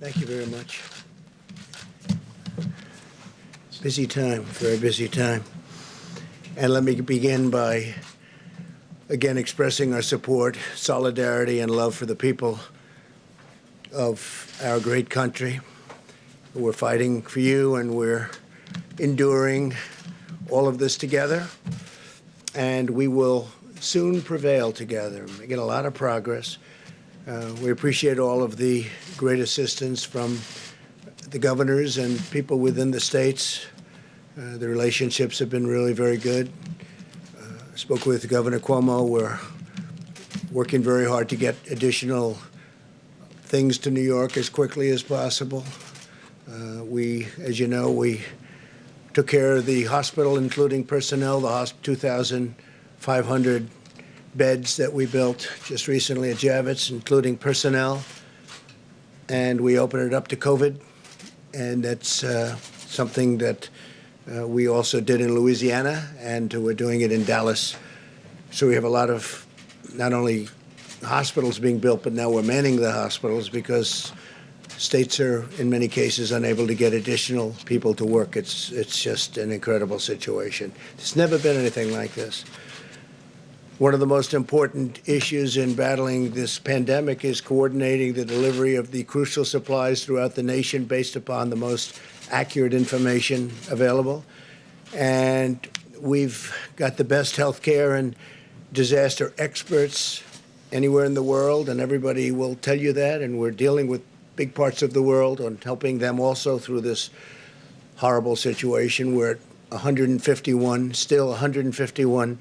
Thank you very much. Busy time, very busy time. And let me begin by, again, expressing our support, solidarity, and love for the people of our great country. We're fighting for you, and we're enduring all of this together. And we will soon prevail together, making a lot of progress. We appreciate all of the great assistance from the governors and people within the states. The relationships have been really very good. I spoke with Governor Cuomo. We're working very hard to get additional things to New York as quickly as possible. As you know, we took care of the hospital, including personnel, the 2,500 beds that we built just recently at Javits, including personnel. And we opened it up to COVID. And that's something that we also did in Louisiana, and we're doing it in Dallas. So we have a lot of not only hospitals being built, but now we're manning the hospitals because states are, in many cases, unable to get additional people to work. It's just an incredible situation. There's never been anything like this. One of the most important issues in battling this pandemic is coordinating the delivery of the crucial supplies throughout the nation based upon the most accurate information available. And we've got the best health care and disaster experts anywhere in the world, and everybody will tell you that. And we're dealing with big parts of the world and helping them also through this horrible situation. We're at 151, still 151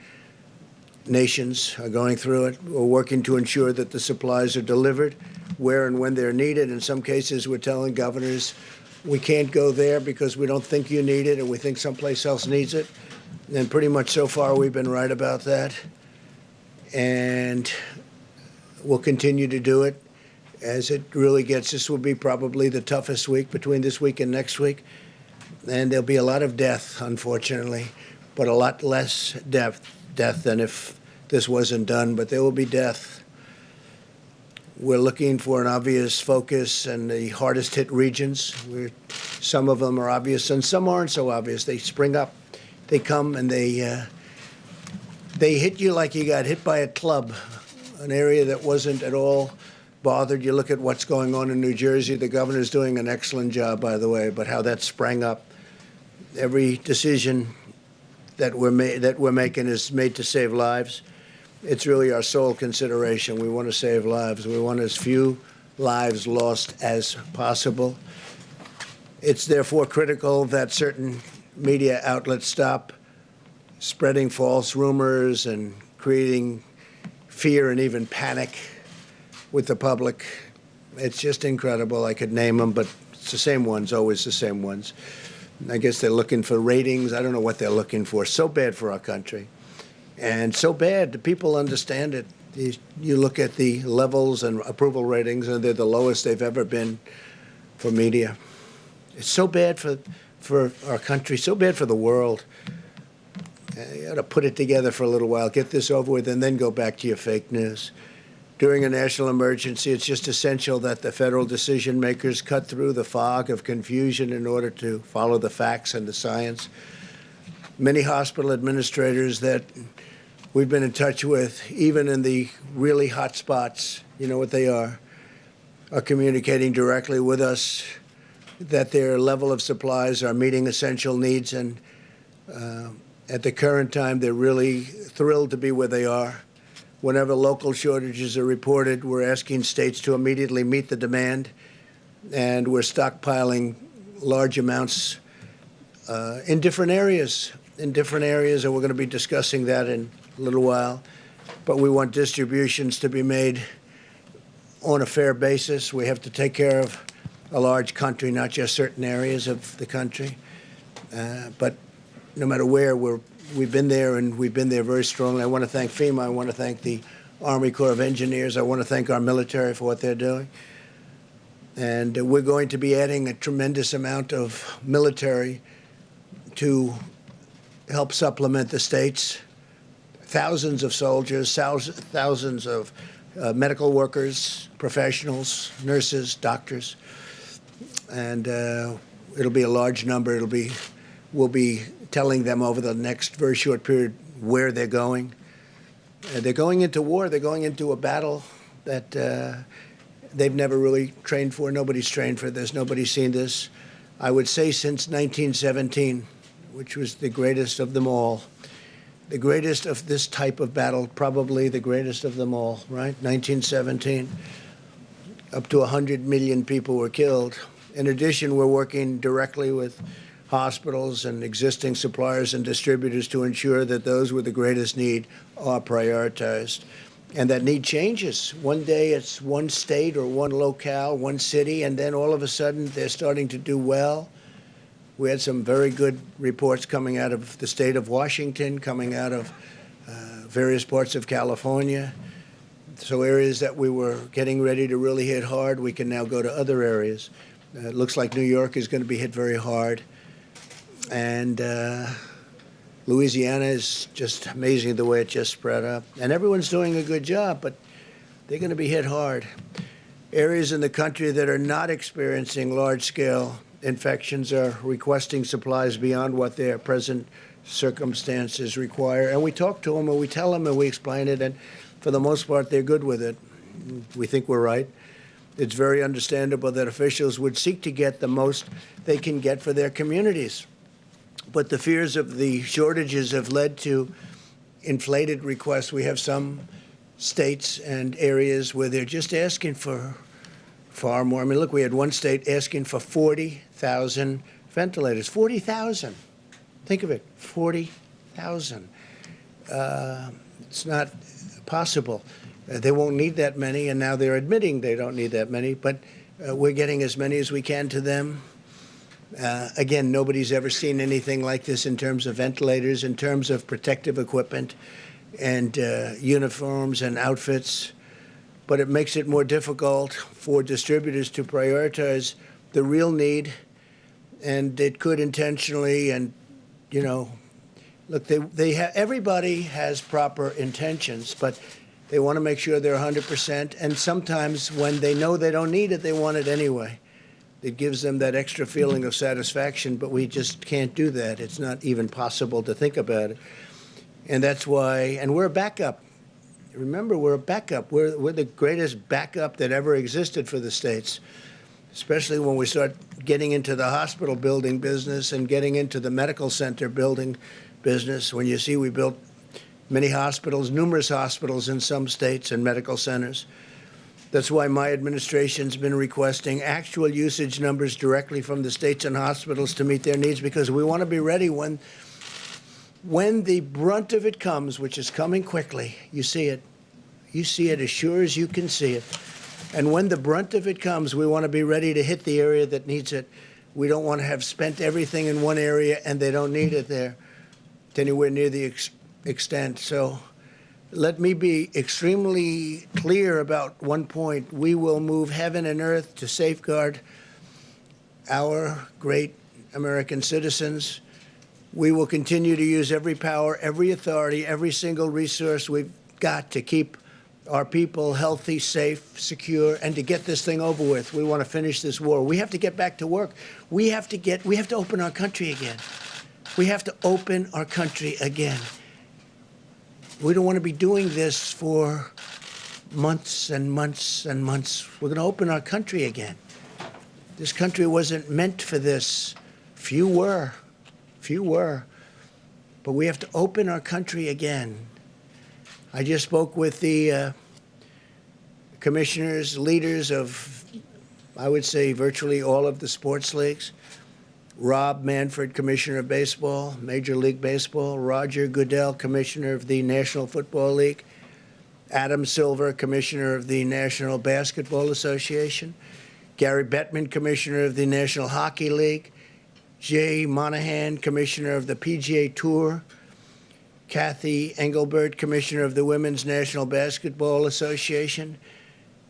nations are going through it. We're working to ensure that the supplies are delivered where and when they're needed. In some cases, we're telling governors, we can't go there because we don't think you need it, and we think someplace else needs it. And pretty much so far, we've been right about that. And we'll continue to do it as it really gets. This will be probably the toughest week between this week and next week. And there'll be a lot of death, unfortunately, but a lot less death than if this wasn't done, but there will be death. We're looking for an obvious focus in the hardest hit regions. Some of them are obvious and some aren't so obvious. They spring up, they come, and they hit you like you got hit by a club, an area that wasn't at all bothered. You look at what's going on in New Jersey. The governor's doing an excellent job, by the way, but how that sprang up. Every decision that we're making is made to save lives. It's really our sole consideration. We want to save lives. We want as few lives lost as possible. It's therefore critical that certain media outlets stop spreading false rumors and creating fear and even panic with the public. It's just incredible. I could name them, but it's the same ones, always the same ones. I guess they're looking for ratings. I don't know what they're looking for. So bad for our country. And so bad, the people understand it. You look at the levels and approval ratings, and they're the lowest they've ever been for media. It's so bad for our country, so bad for the world. You ought to put it together for a little while, get this over with, and then go back to your fake news. During a national emergency, it's just essential that the federal decision makers cut through the fog of confusion in order to follow the facts and the science. Many hospital administrators that we've been in touch with, even in the really hot spots, you know what they are communicating directly with us that their level of supplies are meeting essential needs. And at the current time, they're really thrilled to be where they are. Whenever local shortages are reported, we're asking states to immediately meet the demand, and we're stockpiling large amounts in different areas, and we're going to be discussing that in a little while. But we want distributions to be made on a fair basis. We have to take care of a large country, not just certain areas of the country. But no matter where, we've been there, and we've been there very strongly. I want to thank FEMA. I want to thank the Army Corps of Engineers. I want to thank our military for what they're doing. And we're going to be adding a tremendous amount of military to help supplement the states. Thousands of soldiers, thousands of medical workers, professionals, nurses, doctors. and it'll be a large number. We'll be telling them over the next very short period where they're going. They're going into war. They're going into a battle that they've never really trained for. Nobody's trained for this. Nobody's seen this. I would say since 1917, which was the greatest of them all, the greatest of this type of battle, probably the greatest of them all, right? 1917, up to 100 million people were killed. In addition, we're working directly with hospitals and existing suppliers and distributors to ensure that those with the greatest need are prioritized. And that need changes. One day it's one state or one locale, one city, and then all of a sudden they're starting to do well. We had some very good reports coming out of the state of Washington, coming out of various parts of California. So areas that we were getting ready to really hit hard, we can now go to other areas. It looks like New York is going to be hit very hard. And Louisiana is just amazing the way it just spread up. And everyone's doing a good job, but they're going to be hit hard. Areas in the country that are not experiencing large-scale infections are requesting supplies beyond what their present circumstances require. And we talk to them, and we tell them, and we explain it, and for the most part, they're good with it. We think we're right. It's very understandable that officials would seek to get the most they can get for their communities. But the fears of the shortages have led to inflated requests. We have some states and areas where they're just asking for far more. I mean, look, we had one state asking for 40,000 ventilators. 40,000. Think of it, 40,000. It's not possible. They won't need that many, and now they're admitting they don't need that many, but we're getting as many as we can to them. Again, nobody's ever seen anything like this in terms of ventilators, in terms of protective equipment and uniforms and outfits. But it makes it more difficult for distributors to prioritize the real need. And it could intentionally, and, you know, look, everybody has proper intentions, but they want to make sure they're 100%. And sometimes when they know they don't need it, they want it anyway. It gives them that extra feeling of satisfaction, but we just can't do that. It's not even possible to think about it. And that's why, and we're a backup. Remember, we're a backup. We're the greatest backup that ever existed for the states, especially when we start getting into the hospital building business and getting into the medical center building business. When you see we built many hospitals, numerous hospitals in some states and medical centers. That's why my administration's been requesting actual usage numbers directly from the states and hospitals to meet their needs, because we want to be ready when the brunt of it comes, which is coming quickly. You see it. You see it as sure as you can see it. And when the brunt of it comes, we want to be ready to hit the area that needs it. We don't want to have spent everything in one area and they don't need it there to anywhere near the extent. So let me be extremely clear about one point. We will move heaven and earth to safeguard our great American citizens. We will continue to use every power, every authority, every single resource we've got to keep our people healthy, safe, secure, and to get this thing over with. We want to finish this war. We have to get back to work. We have to open our country again. We have to open our country again. We don't want to be doing this for months and months and months. We're going to open our country again. This country wasn't meant for this. Few were. But we have to open our country again. I just spoke with the commissioners, leaders of, I would say, virtually all of the sports leagues. Rob Manfred, Commissioner of Baseball, Major League Baseball. Roger Goodell, Commissioner of the National Football League. Adam Silver, Commissioner of the National Basketball Association. Gary Bettman, Commissioner of the National Hockey League. Jay Monahan, Commissioner of the PGA Tour. Kathy Engelbert, Commissioner of the Women's National Basketball Association.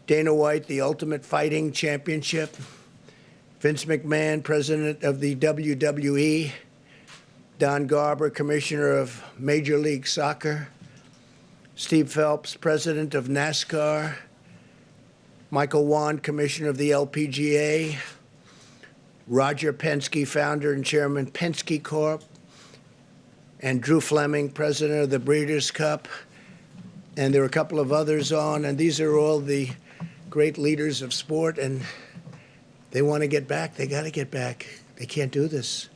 Dana White, the Ultimate Fighting Championship. Vince McMahon, President of the WWE. Don Garber, Commissioner of Major League Soccer. Steve Phelps, President of NASCAR. Michael Wan, Commissioner of the LPGA. Roger Penske, founder and chairman, Penske Corp., and Drew Fleming, president of the Breeders' Cup. And there are a couple of others on, and these are all the great leaders of sport, and they want to get back. They got to get back. They can't do this.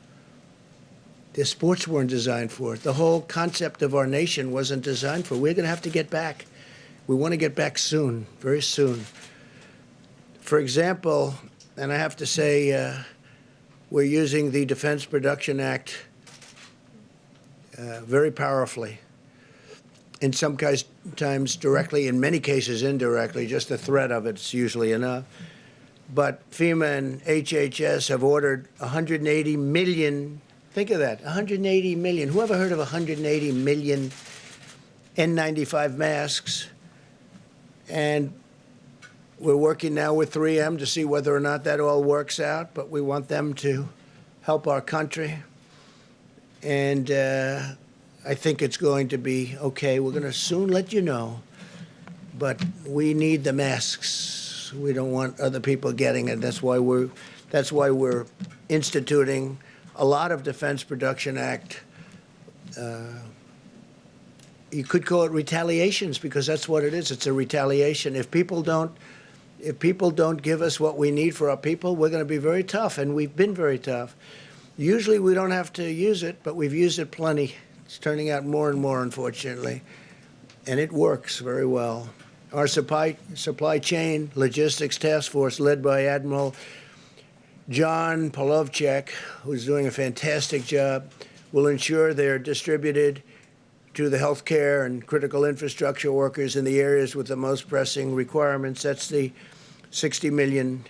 Their sports weren't designed for it. The whole concept of our nation wasn't designed for it. We're going to have to get back. We want to get back soon, very soon. For example, and I have to say, we're using the Defense Production Act very powerfully. In some times directly, in many cases indirectly, just the threat of it's usually enough. But FEMA and HHS have ordered 180 million, think of that, 180 million. Who ever heard of 180 million N95 masks? And we're working now with 3M to see whether or not that all works out, but we want them to help our country. And I think it's going to be okay. We're going to soon let you know. But we need the masks. We don't want other people getting it. That's why we're instituting a lot of Defense Production Act. You could call it retaliations, because that's what it is. It's a retaliation. If people don't give us what we need for our people, we're going to be very tough, and we've been very tough. Usually we don't have to use it, but we've used it plenty. It's turning out more and more, unfortunately, and it works very well. Our supply chain logistics task force, led by Admiral John Polovchek, who's doing a fantastic job, will ensure they're distributed to the healthcare and critical infrastructure workers in the areas with the most pressing requirements. That's the 60 million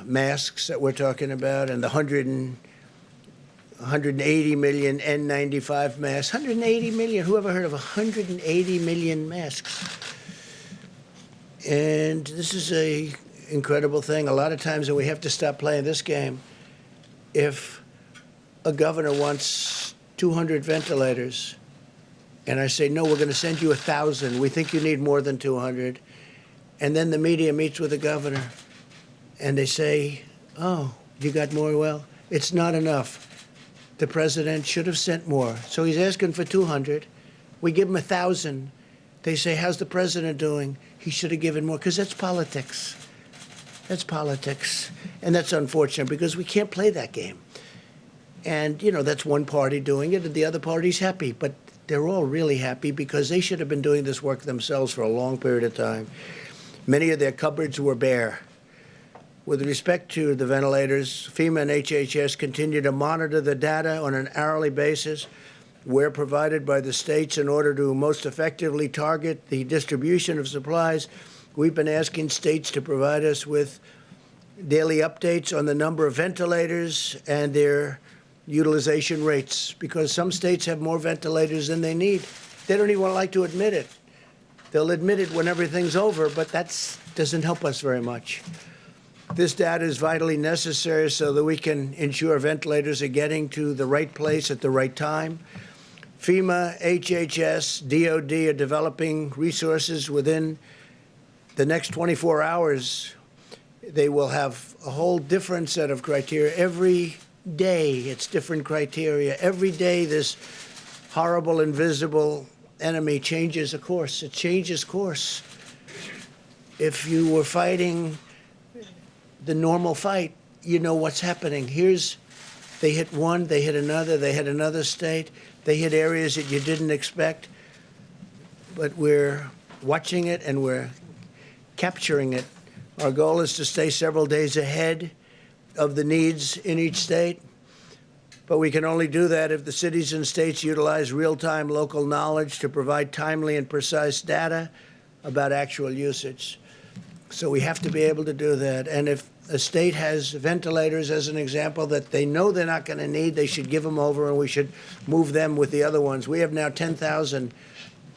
masks that we're talking about, and the 180 million N95 masks. 180 million. Who ever heard of 180 million masks? And this is an incredible thing. A lot of times, and we have to stop playing this game, if a governor wants 200 ventilators, and I say, no, we're going to send you 1,000. We think you need more than 200. And then the media meets with the governor, and they say, oh, you got more? Well, it's not enough. The president should have sent more. So he's asking for 200. We give him 1,000. They say, how's the president doing? He should have given more, because that's politics. That's politics. And that's unfortunate, because we can't play that game. And, you know, that's one party doing it, and the other party's happy. But they're all really happy, because they should have been doing this work themselves for a long period of time. Many of their cupboards were bare. With respect to the ventilators, FEMA and HHS continue to monitor the data on an hourly basis where provided by the states in order to most effectively target the distribution of supplies. We've been asking states to provide us with daily updates on the number of ventilators and their utilization rates, because some states have more ventilators than they need. They don't even like to admit it. They'll admit it when everything's over, but that doesn't help us very much. This data is vitally necessary so that we can ensure ventilators are getting to the right place at the right time. FEMA, HHS, DOD are developing resources within the next 24 hours. They will have a whole different set of criteria. Every day, it's different criteria. Every day, this horrible, invisible enemy changes a course. It changes course. If you were fighting the normal fight, you know what's happening. They hit one, they hit another, they hit another state, they hit areas that you didn't expect. But we're watching it and we're capturing it. Our goal is to stay several days ahead of the needs in each state. But we can only do that if the cities and states utilize real-time local knowledge to provide timely and precise data about actual usage. So we have to be able to do that. And if a state has ventilators, as an example, that they know they're not going to need, they should give them over, and we should move them with the other ones. We have now 10,000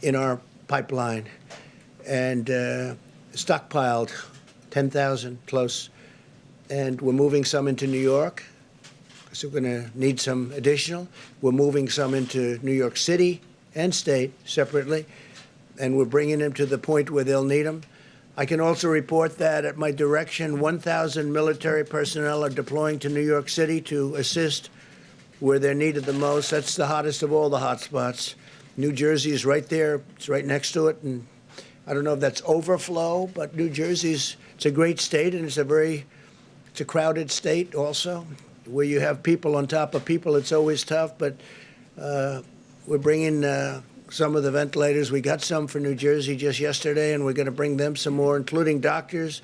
in our pipeline, and stockpiled 10,000 close. And we're moving some into New York, so we're going to need some additional. We're moving some into New York City and state separately, and we're bringing them to the point where they'll need them. I can also report that at my direction, 1,000 military personnel are deploying to New York City to assist where they're needed the most. That's the hottest of all the hot spots. New Jersey is right there. It's right next to it. And I don't know if that's overflow, but New Jersey's, it's a great state, and it's a crowded state also, where you have people on top of people. It's always tough, but we're bringing some of the ventilators. We got some for New Jersey just yesterday, and we're going to bring them some more, including doctors.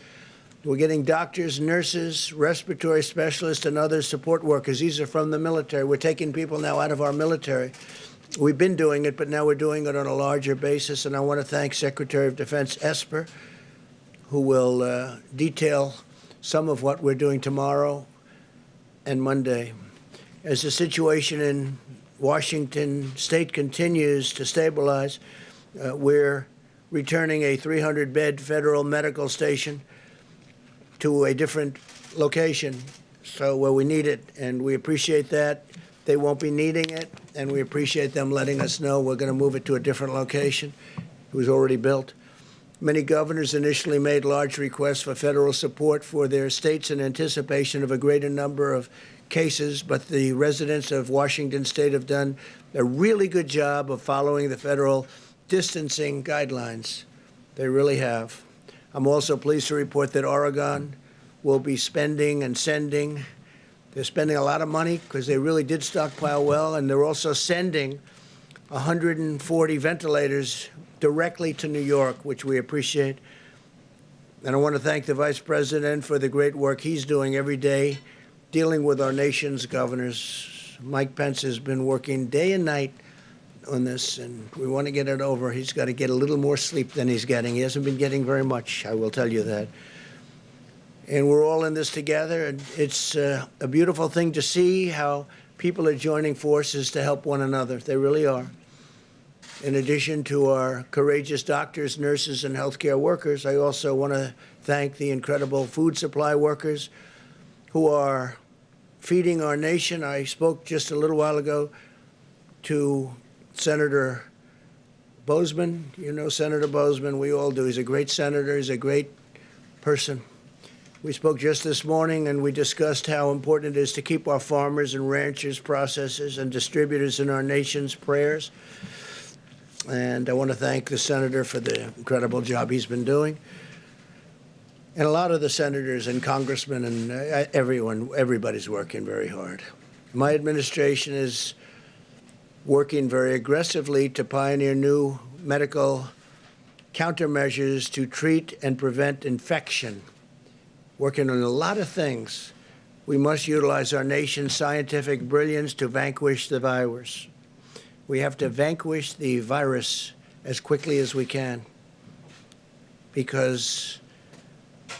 We're getting doctors, nurses, respiratory specialists, and other support workers. These are from the military. We're taking people now out of our military. We've been doing it, but now we're doing it on a larger basis. And I want to thank Secretary of Defense Esper, who will detail some of what we're doing tomorrow and Monday. As the situation in Washington State continues to stabilize, we're returning a 300-bed federal medical station to a different location, so where we need it, and we appreciate that. They won't be needing it, and we appreciate them letting us know we're going to move it to a different location. It was already built. Many governors initially made large requests for federal support for their states in anticipation of a greater number of cases, but the residents of Washington State have done a really good job of following the federal distancing guidelines. They really have. I'm also pleased to report that Oregon will be spending and sending. They're spending a lot of money because they really did stockpile well, and they're also sending 140 ventilators directly to New York, which we appreciate. And I want to thank the Vice President for the great work he's doing every day dealing with our nation's governors. Mike Pence has been working day and night on this, and we want to get it over. He's got to get a little more sleep than he's getting. He hasn't been getting very much, I will tell you that. And we're all in this together, and it's a beautiful thing to see how people are joining forces to help one another. They really are. In addition to our courageous doctors, nurses, and healthcare workers, I also want to thank the incredible food supply workers who are feeding our nation. I spoke just a little while ago to Senator Bozeman. You know Senator Bozeman. We all do. He's a great senator. He's a great person. We spoke just this morning, and we discussed how important it is to keep our farmers and ranchers, processors, and distributors in our nation's prayers. And I want to thank the senator for the incredible job he's been doing. And a lot of the senators and congressmen and everybody's working very hard. My administration is working very aggressively to pioneer new medical countermeasures to treat and prevent infection. Working on a lot of things. We must utilize our nation's scientific brilliance to vanquish the virus. We have to vanquish the virus as quickly as we can, because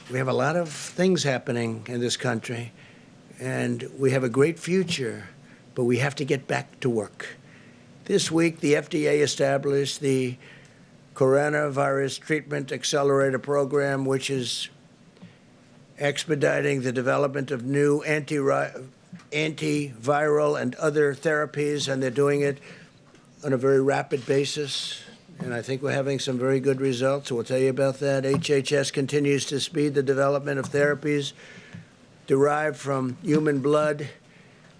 we have a lot of things happening in this country, and we have a great future, but we have to get back to work. This week, the FDA established the Coronavirus Treatment Accelerator Program, which is expediting the development of new antiviral and other therapies, and they're doing it on a very rapid basis. And I think we're having some very good results. We'll tell you about that. HHS continues to speed the development of therapies derived from human blood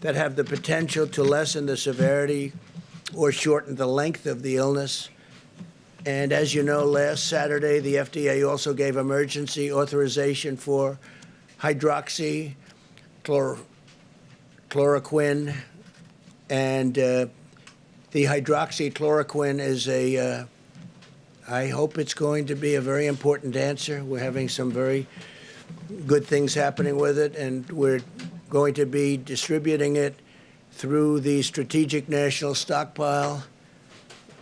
that have the potential to lessen the severity or shorten the length of the illness. And as you know, last Saturday, the FDA also gave emergency authorization for hydroxychloroquine. And the hydroxychloroquine is I hope it's going to be a very important answer. We're having some very good things happening with it, and we're going to be distributing it through the Strategic National Stockpile.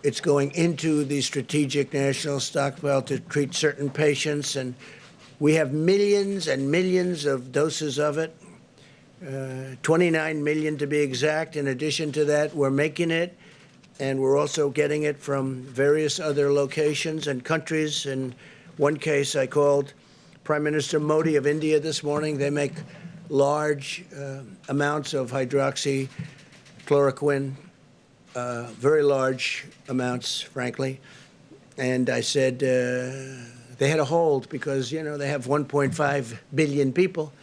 It's going into the Strategic National Stockpile to treat certain patients, and we have millions and millions of doses of it, 29 million to be exact. In addition to that, we're making it, and we're also getting it from various other locations and countries. In one case, I called Prime Minister Modi of India this morning. They make large amounts of hydroxychloroquine, very large amounts, frankly. And I said, they had a hold because, you know, they have 1.5 billion people,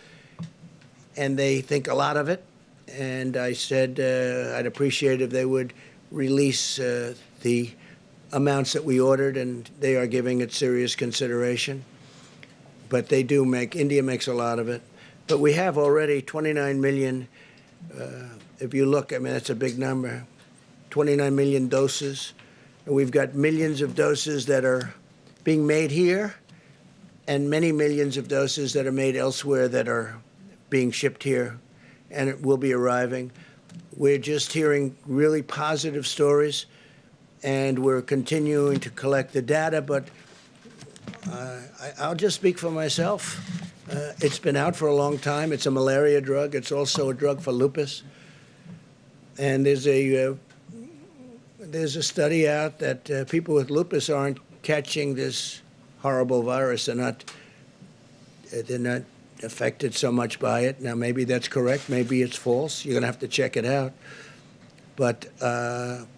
and they think a lot of it. And I said I'd appreciate if they would release the amounts that we ordered, and they are giving it serious consideration. But they do India makes a lot of it. But we have already 29 million, if you look, I mean, that's a big number, 29 million doses. And we've got millions of doses that are being made here and many millions of doses that are made elsewhere that are being shipped here, and it will be arriving. We're just hearing really positive stories, and we're continuing to collect the data, but I'll just speak for myself. It's been out for a long time. It's a malaria drug. It's also a drug for lupus. And there's a study out that people with lupus aren't catching this horrible virus. They're not affected so much by it. Now, maybe that's correct. Maybe it's false. You're going to have to check it out. But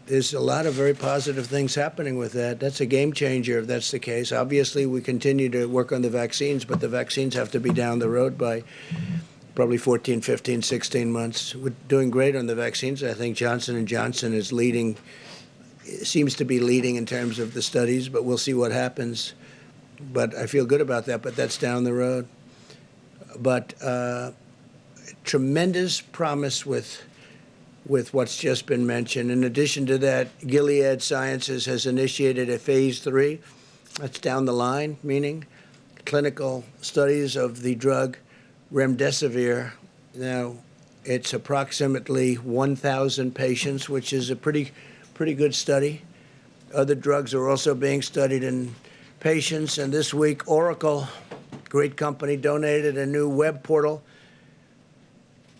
there's a lot of very positive things happening with that. That's a game changer if that's the case. Obviously, we continue to work on the vaccines, but the vaccines have to be down the road by probably 14, 15, 16 months. We're doing great on the vaccines. I think Johnson & Johnson is leading, seems to be leading in terms of the studies, but we'll see what happens. But I feel good about that, but that's down the road. But tremendous promise with what's just been mentioned. In addition to that, Gilead Sciences has initiated a phase 3. That's down the line, meaning clinical studies of the drug remdesivir. Now, it's approximately 1,000 patients, which is a pretty good study. Other drugs are also being studied in patients. And this week, Oracle, great company, donated a new web portal.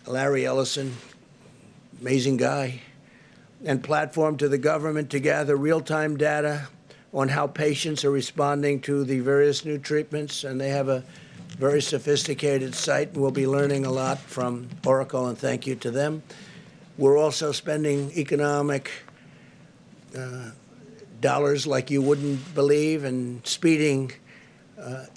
Larry Ellison, amazing guy, and platform to the government to gather real-time data on how patients are responding to the various new treatments. And they have a very sophisticated site, and we'll be learning a lot from Oracle, and thank you to them. We're also spending economic dollars like you wouldn't believe and speeding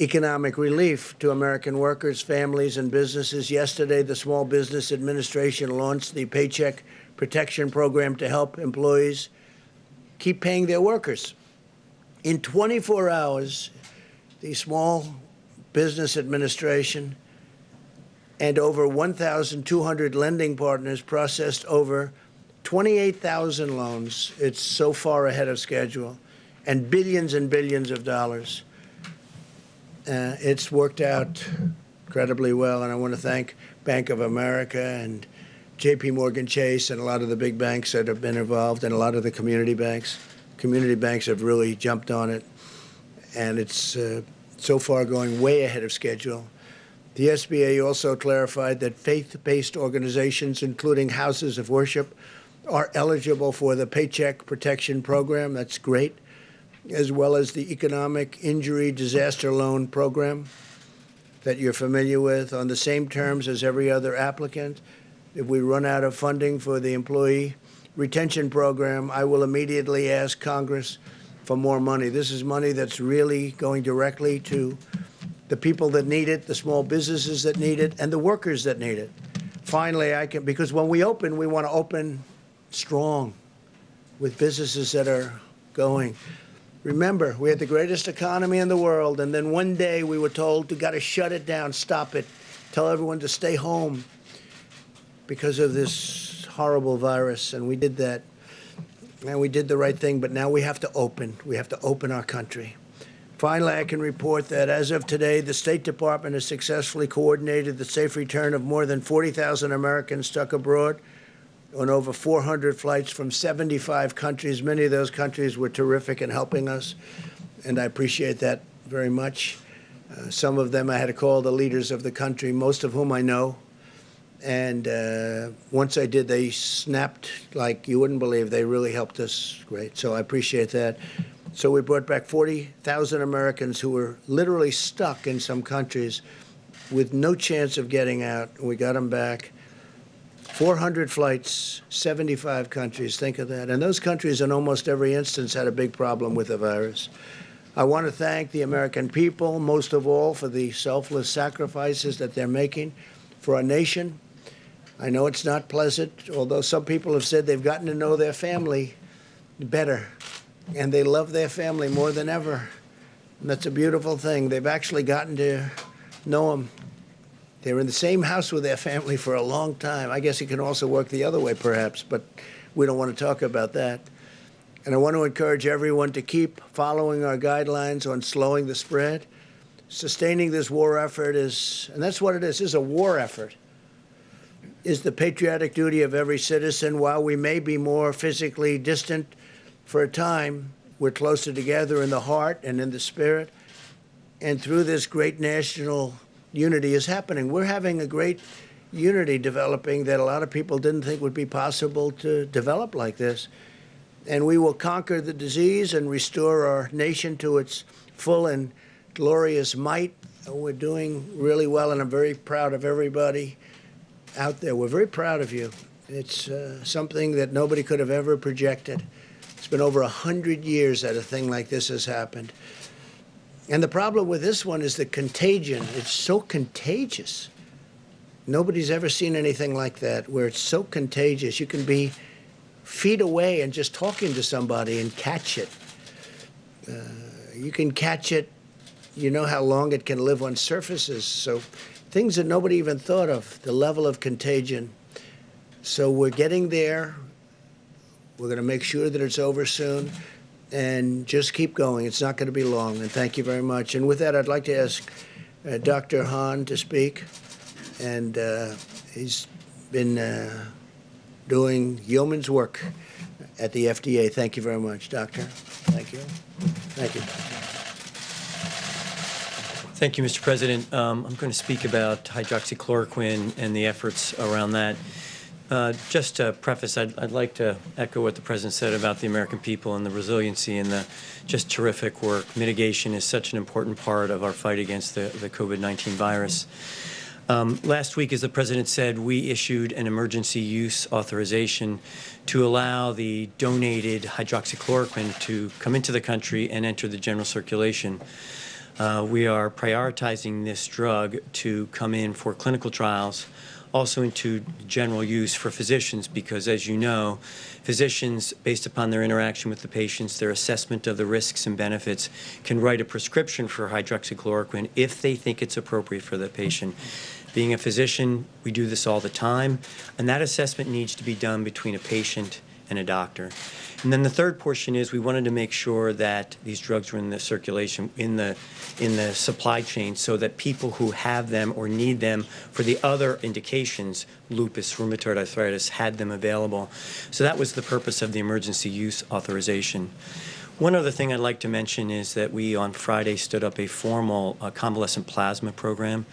economic relief to American workers, families, and businesses. Yesterday, the Small Business Administration launched the Paycheck Protection Program to help employees keep paying their workers. In 24 hours, the Small Business Administration and over 1,200 lending partners processed over 28,000 loans. It's so far ahead of schedule, and billions of dollars. It's worked out incredibly well, and I want to thank Bank of America and J.P. Morgan Chase and a lot of the big banks that have been involved, and a lot of the community banks. Community banks have really jumped on it, and it's so far going way ahead of schedule. The SBA also clarified that faith-based organizations, including houses of worship, are eligible for the Paycheck Protection Program. That's great, as well as the Economic Injury Disaster Loan Program that you're familiar with, on the same terms as every other applicant. If we run out of funding for the Employee Retention Program, I will immediately ask Congress for more money. This is money that's really going directly to the people that need it, the small businesses that need it, and the workers that need it. Finally, because when we open, we want to open strong with businesses that are going. Remember, we had the greatest economy in the world, and then one day we were told we got to shut it down, stop it, tell everyone to stay home because of this horrible virus, and we did that. And we did the right thing, but now we have to open. We have to open our country. Finally, I can report that as of today, the State Department has successfully coordinated the safe return of more than 40,000 Americans stuck abroad on over 400 flights from 75 countries. Many of those countries were terrific in helping us, and I appreciate that very much. Some of them I had to call the leaders of the country, most of whom I know. And once I did, they snapped like you wouldn't believe. They really helped us great. So I appreciate that. So we brought back 40,000 Americans who were literally stuck in some countries with no chance of getting out. We got them back. 400 flights, 75 countries. Think of that. And those countries, in almost every instance, had a big problem with the virus. I want to thank the American people, most of all, for the selfless sacrifices that they're making for our nation. I know it's not pleasant, although some people have said they've gotten to know their family better, and they love their family more than ever. And that's a beautiful thing. They've actually gotten to know them. They were in the same house with their family for a long time. I guess it can also work the other way, perhaps, but we don't want to talk about that. And I want to encourage everyone to keep following our guidelines on slowing the spread. Sustaining this war effort is, and that's what it is a war effort, is the patriotic duty of every citizen. While we may be more physically distant for a time, we're closer together in the heart and in the spirit. And through this great national unity is happening. We're having a great unity developing that a lot of people didn't think would be possible to develop like this. And we will conquer the disease and restore our nation to its full and glorious might. We're doing really well, and I'm very proud of everybody out there. We're very proud of you. It's something that nobody could have ever projected. It's been over 100 years that a thing like this has happened. And the problem with this one is the contagion. It's so contagious. Nobody's ever seen anything like that, where it's so contagious. You can be feet away and just talking to somebody and catch it. You can catch it. You know how long it can live on surfaces. So things that nobody even thought of, the level of contagion. So we're getting there. We're going to make sure that it's over soon. And just keep going. It's not going to be long. And thank you very much. And with that, I'd like to ask Dr. Hahn to speak. And he's been doing yeoman's work at the FDA. Thank you very much, Doctor. Thank you. Thank you. Thank you, Mr. President. I'm going to speak about hydroxychloroquine and the efforts around that. Just to preface, I'd like to echo what the President said about the American people and the resiliency and the just terrific work. Mitigation is such an important part of our fight against the COVID-19 virus. Last week, as the President said, we issued an emergency use authorization to allow the donated hydroxychloroquine to come into the country and enter the general circulation. We are prioritizing this drug to come in for clinical trials, also into general use for physicians, because as you know, physicians, based upon their interaction with the patients, their assessment of the risks and benefits, can write a prescription for hydroxychloroquine if they think it's appropriate for the patient. Being a physician, we do this all the time, and that assessment needs to be done between a patient and a doctor. And then the third portion is we wanted to make sure that these drugs were in the circulation, in the supply chain, so that people who have them or need them for the other indications, lupus, rheumatoid arthritis, had them available. So that was the purpose of the emergency use authorization. One other thing I'd like to mention is that we on Friday stood up a formal convalescent plasma program.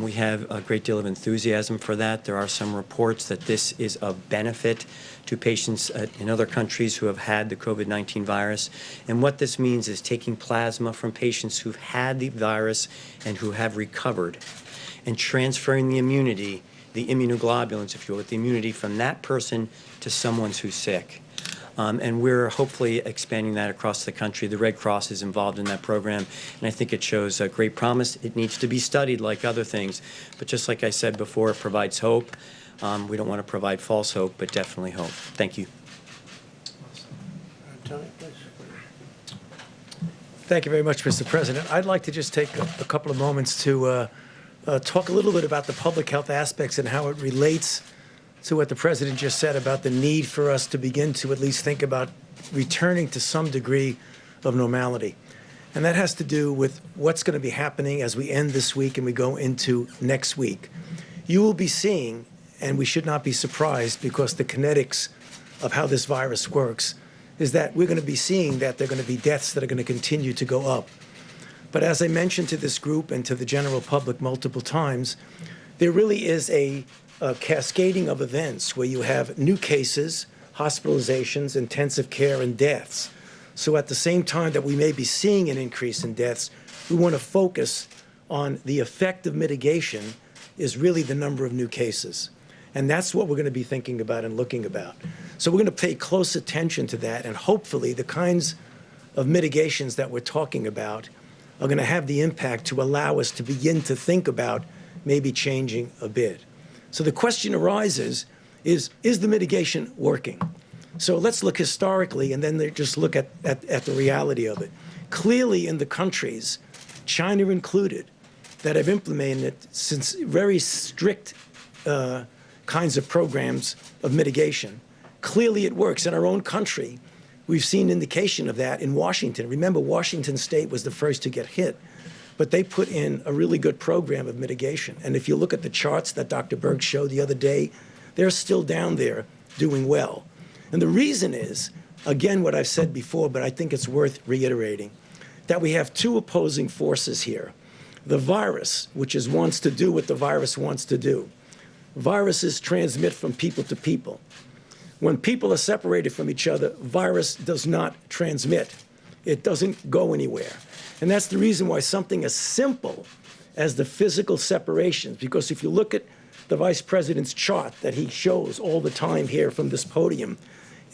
We have a great deal of enthusiasm for that. There are some reports that this is of benefit to patients in other countries who have had the COVID-19 virus. And what this means is taking plasma from patients who've had the virus and who have recovered and transferring the immunity, the immunoglobulins, if you will, the immunity from that person to someone who's sick. And we're hopefully expanding that across the country. The Red Cross is involved in that program, and I think it shows great promise. It needs to be studied like other things, but just like I said before, it provides hope. We don't want to provide false hope, but definitely hope. Thank you. Thank you very much, Mr. President. I'd like to just take a couple of moments to talk a little bit about the public health aspects and how it relates to what the President just said about the need for us to begin to at least think about returning to some degree of normality. And that has to do with what's going to be happening as we end this week and we go into next week. You will be seeing, and we should not be surprised because the kinetics of how this virus works is that we're going to be seeing that there are going to be deaths that are going to continue to go up. But as I mentioned to this group and to the general public multiple times, there really is a cascading of events where you have new cases, hospitalizations, intensive care, and deaths. So at the same time that we may be seeing an increase in deaths, we want to focus on the effect of mitigation is really the number of new cases. And that's what we're going to be thinking about and looking about. So we're going to pay close attention to that, and hopefully the kinds of mitigations that we're talking about are going to have the impact to allow us to begin to think about maybe changing a bit. So the question arises, is the mitigation working? So let's look historically and then just look at the reality of it. Clearly in the countries, China included, that have implemented since very strict kinds of programs of mitigation, clearly it works. In our own country, we've seen indication of that in Washington. Remember, Washington State was the first to get hit, but they put in a really good program of mitigation. And if you look at the charts that Dr. Berg showed the other day, they're still down there doing well. And the reason is, again, what I've said before, but I think it's worth reiterating, that we have two opposing forces here. The virus, which wants to do what the virus wants to do. Viruses transmit from people to people. When people are separated from each other, virus does not transmit. It doesn't go anywhere. And that's the reason why something as simple as the physical separation, because if you look at the Vice President's chart that he shows all the time here from this podium,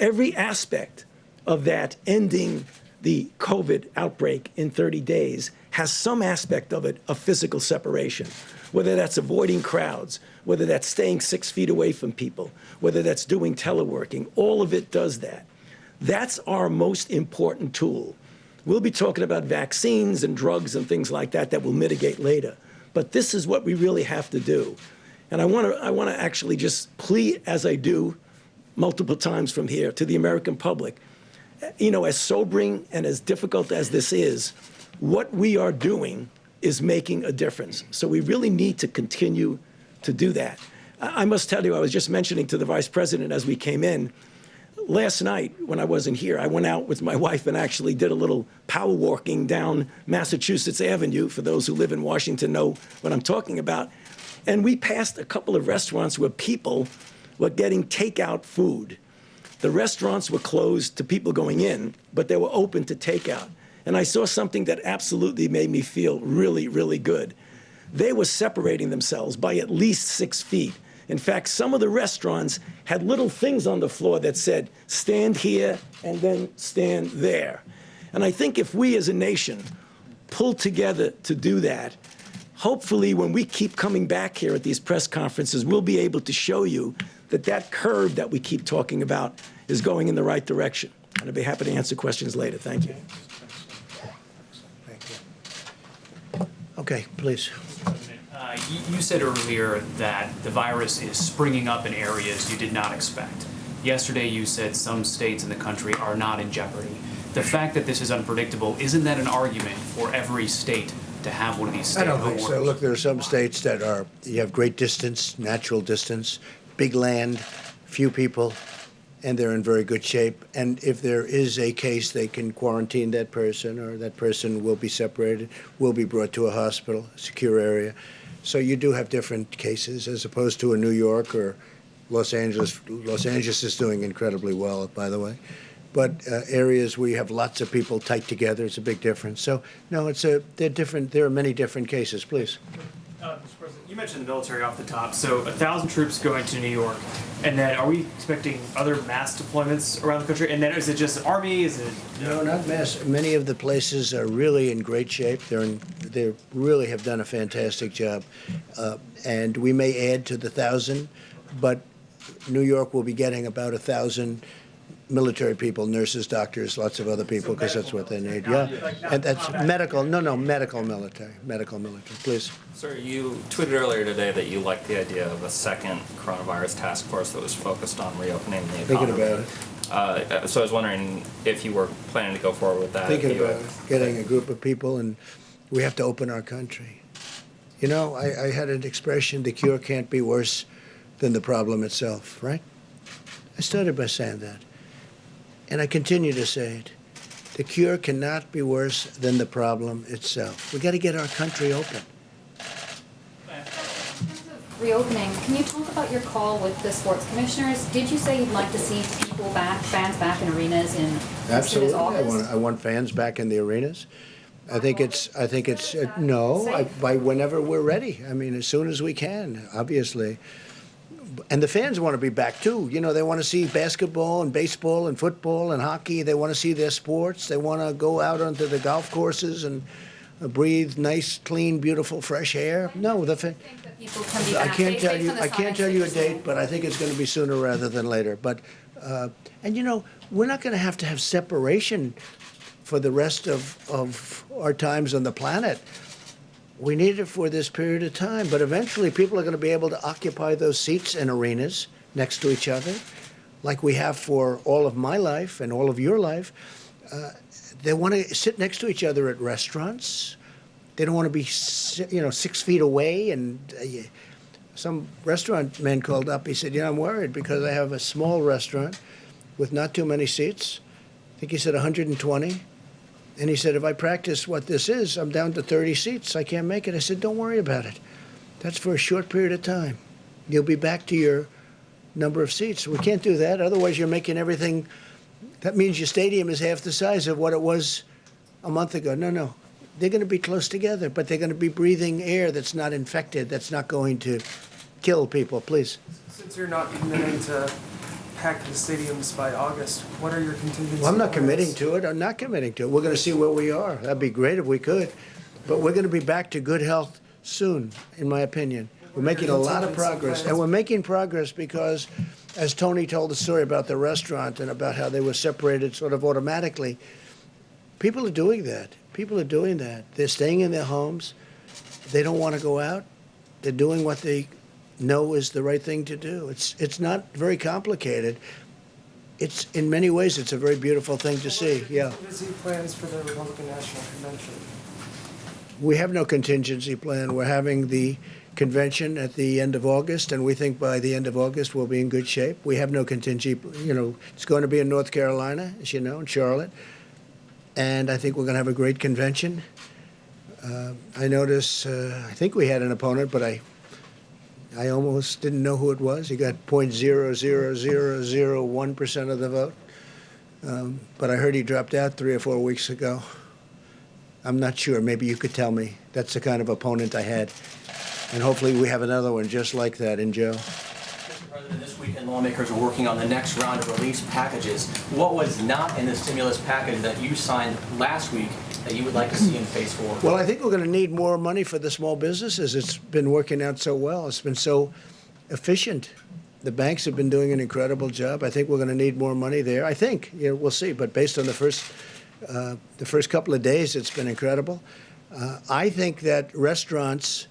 every aspect of that ending the COVID outbreak in 30 days has some aspect of it of physical separation, whether that's avoiding crowds, whether that's staying 6 feet away from people, whether that's doing teleworking, all of it does that. That's our most important tool. We'll be talking about vaccines and drugs and things like that that will mitigate later. But this is what we really have to do. And I want to actually just plead, as I do multiple times from here, to the American public. You know, as sobering and as difficult as this is, what we are doing is making a difference. So we really need to continue to do that. I must tell you, I was just mentioning to the Vice President as we came in, last night when I wasn't here, I went out with my wife and actually did a little power walking down Massachusetts Avenue. For those who live in Washington know what I'm talking about. And we passed a couple of restaurants where people were getting takeout food. The restaurants were closed to people going in, but they were open to takeout. And I saw something that absolutely made me feel really, really good. They were separating themselves by at least 6 feet. In fact, some of the restaurants had little things on the floor that said, stand here and then stand there. And I think if we as a nation pull together to do that, hopefully when we keep coming back here at these press conferences, we'll be able to show you that that curve that we keep talking about is going in the right direction. And I'd be happy to answer questions later. Thank you. Thank you. Okay, please. You said earlier that the virus is springing up in areas you did not expect. Yesterday you said some states in the country are not in jeopardy. The fact that this is unpredictable, isn't that an argument for every state to have one of these stay-at-home I don't think so. Look, there are some states that you have great distance, natural distance, big land, few people, and they're in very good shape. And if there is a case, they can quarantine that person, or that person will be separated, will be brought to a hospital, a secure area. So you do have different cases as opposed to a New York or Los Angeles. Los Angeles is doing incredibly well, by the way. But areas where you have lots of people tight together, it's a big difference. So, no, they're different. There are many different cases. Please. Mr. President, you mentioned the military off the top. So 1,000 troops going to New York. And then are we expecting other mass deployments around the country? And then is it just the Army? Is it? No, not mass. Many of the places are really in great shape. They really have done a fantastic job. And we may add to the 1,000, but New York will be getting about 1,000 military people, nurses, doctors, lots of other people, because that's what they need. Yeah, and that's medical. No, medical military. Please. Sir, you tweeted earlier today that you liked the idea of a second coronavirus task force that was focused on reopening the economy. Thinking about it. So I was wondering if you were planning to go forward with that. Thinking about it, getting a group of people, and we have to open our country. You know, I had an expression, the cure can't be worse than the problem itself, right? I started by saying that. And I continue to say it. The cure cannot be worse than the problem itself. We got to get our country open. In terms of reopening, can you talk about your call with the sports commissioners? Did you say you'd like to see people back, fans back in arenas in as soon as August? I want fans back in the arenas. I think it's by whenever we're ready. I mean, as soon as we can, obviously. And the fans want to be back too. You know, they want to see basketball and baseball and football and hockey. They want to see their sports. They want to go out onto the golf courses and breathe nice, clean, beautiful, fresh air. No, I think that people can be back I can't tell based you. on the I can't science tell that you a you're date, saying. but I think it's going to be sooner rather than later. But and you know, we're not going to have separation for the rest of our times on the planet. We need it for this period of time, but eventually people are going to be able to occupy those seats in arenas next to each other, like we have for all of my life and all of your life. They want to sit next to each other at restaurants. They don't want to be, 6 feet away. And some restaurant man called up. He said, I'm worried because I have a small restaurant with not too many seats. I think he said 120. And he said, if I practice what this is, I'm down to 30 seats. I can't make it. I said, don't worry about it. That's for a short period of time. You'll be back to your number of seats. We can't do that. Otherwise, you're making everything. That means your stadium is half the size of what it was a month ago. No. They're going to be close together, but they're going to be breathing air that's not infected, that's not going to kill people. Please. Since you're not committing to pack the stadiums by August, what are your contingency Well, I'm not plans? committing to it. I'm not committing to it. We're going to see where we are. That'd be great if we could. But we're going to be back to good health soon, in my opinion. We're making a lot of progress. And we're making progress because, as Tony told the story about the restaurant and about how they were separated sort of automatically, people are doing that. People are doing that. They're staying in their homes. They don't want to go out. They're doing what they know is the right thing to do. It's not very complicated. It's in many ways it's a very beautiful thing to see. Yeah. Contingency plans for the Republican National Convention. We have no contingency plan. We're having the convention at the end of August, and we think by the end of August we'll be in good shape. We have no contingency. It's going to be in North Carolina, as you know, in Charlotte, and I think we're going to have a great convention. I notice. I think we had an opponent, but I almost didn't know who it was. He got 0.00001% of the vote. But I heard he dropped out 3 or 4 weeks ago. I'm not sure. Maybe you could tell me. That's the kind of opponent I had. And hopefully we have another one just like that in Joe. Mr. President, this weekend lawmakers are working on the next round of relief packages. What was not in the stimulus package that you signed last week that you would like to see in phase 4? Well, I think we're going to need more money for the small businesses. It's been working out so well. It's been so efficient. The banks have been doing an incredible job. I think we're going to need more money there. I think, we'll see. But based on the first couple of days, it's been incredible. I think that restaurants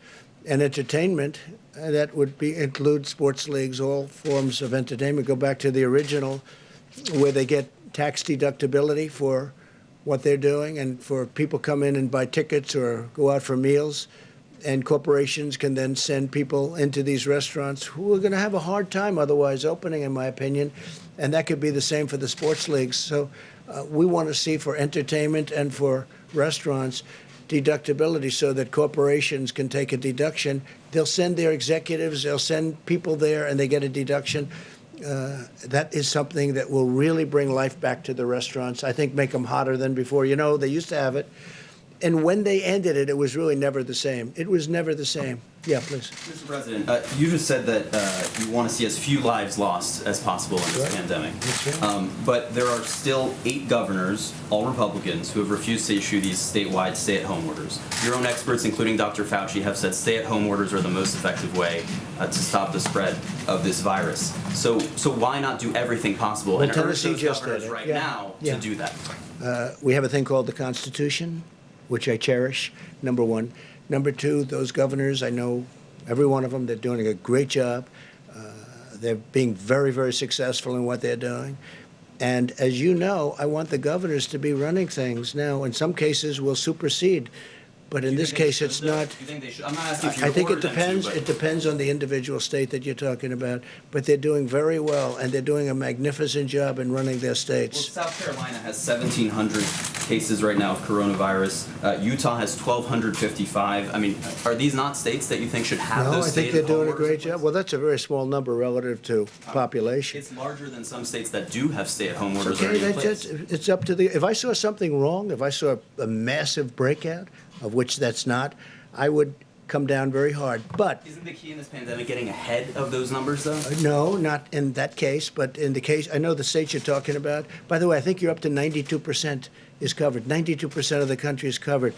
and entertainment, that would include sports leagues, all forms of entertainment, go back to the original, where they get tax deductibility for what they're doing, and for people come in and buy tickets or go out for meals, and corporations can then send people into these restaurants who are going to have a hard time otherwise opening, in my opinion, and that could be the same for the sports leagues. So we want to see for entertainment and for restaurants deductibility so that corporations can take a deduction. They'll send their executives, they'll send people there, and they get a deduction. That is something that will really bring life back to the restaurants. I think make them hotter than before. They used to have it. And when they ended it, it was really never the same. It was never the same. Yeah, please. Mr. President, you just said that you want to see as few lives lost as possible in this pandemic. That's right. But there are still 8 governors, all Republicans, who have refused to issue these statewide stay-at-home orders. Your own experts, including Dr. Fauci, have said stay-at-home orders are the most effective way to stop the spread of this virus. So why not do everything possible and urge Tennessee those just governors did it. right Yeah. now Yeah. to do that? We have a thing called the Constitution, which I cherish, number one. Number two, those governors, I know every one of them, they're doing a great job. They're being very, very successful in what they're doing. And as you know, I want the governors to be running things now. In some cases, we'll supersede. But in this case, it's not. Do you think they should? I'm not asking if you I think it ordered them to, depends. but- It depends on the individual state that you're talking about. But they're doing very well, and they're doing a magnificent job in running their Well, states. South Carolina has 1,700 cases right now of coronavirus. Utah has 1,255. I mean, are these not states that you think should have No, those I think they're stay-at-home doing a orders in great place? job. Well, that's a very small number relative to population. It's larger than some states that do have stay-at-home orders Okay, already in that's place. it's up to the. If I saw something wrong, if I saw a massive breakout, of which that's not, I would come down very hard. But Isn't the key in this pandemic getting ahead of those numbers, though? no, not in that case, but in the case, I know the states you're talking about. By the way, I think you're up to 92% is covered. 92% of the country is covered.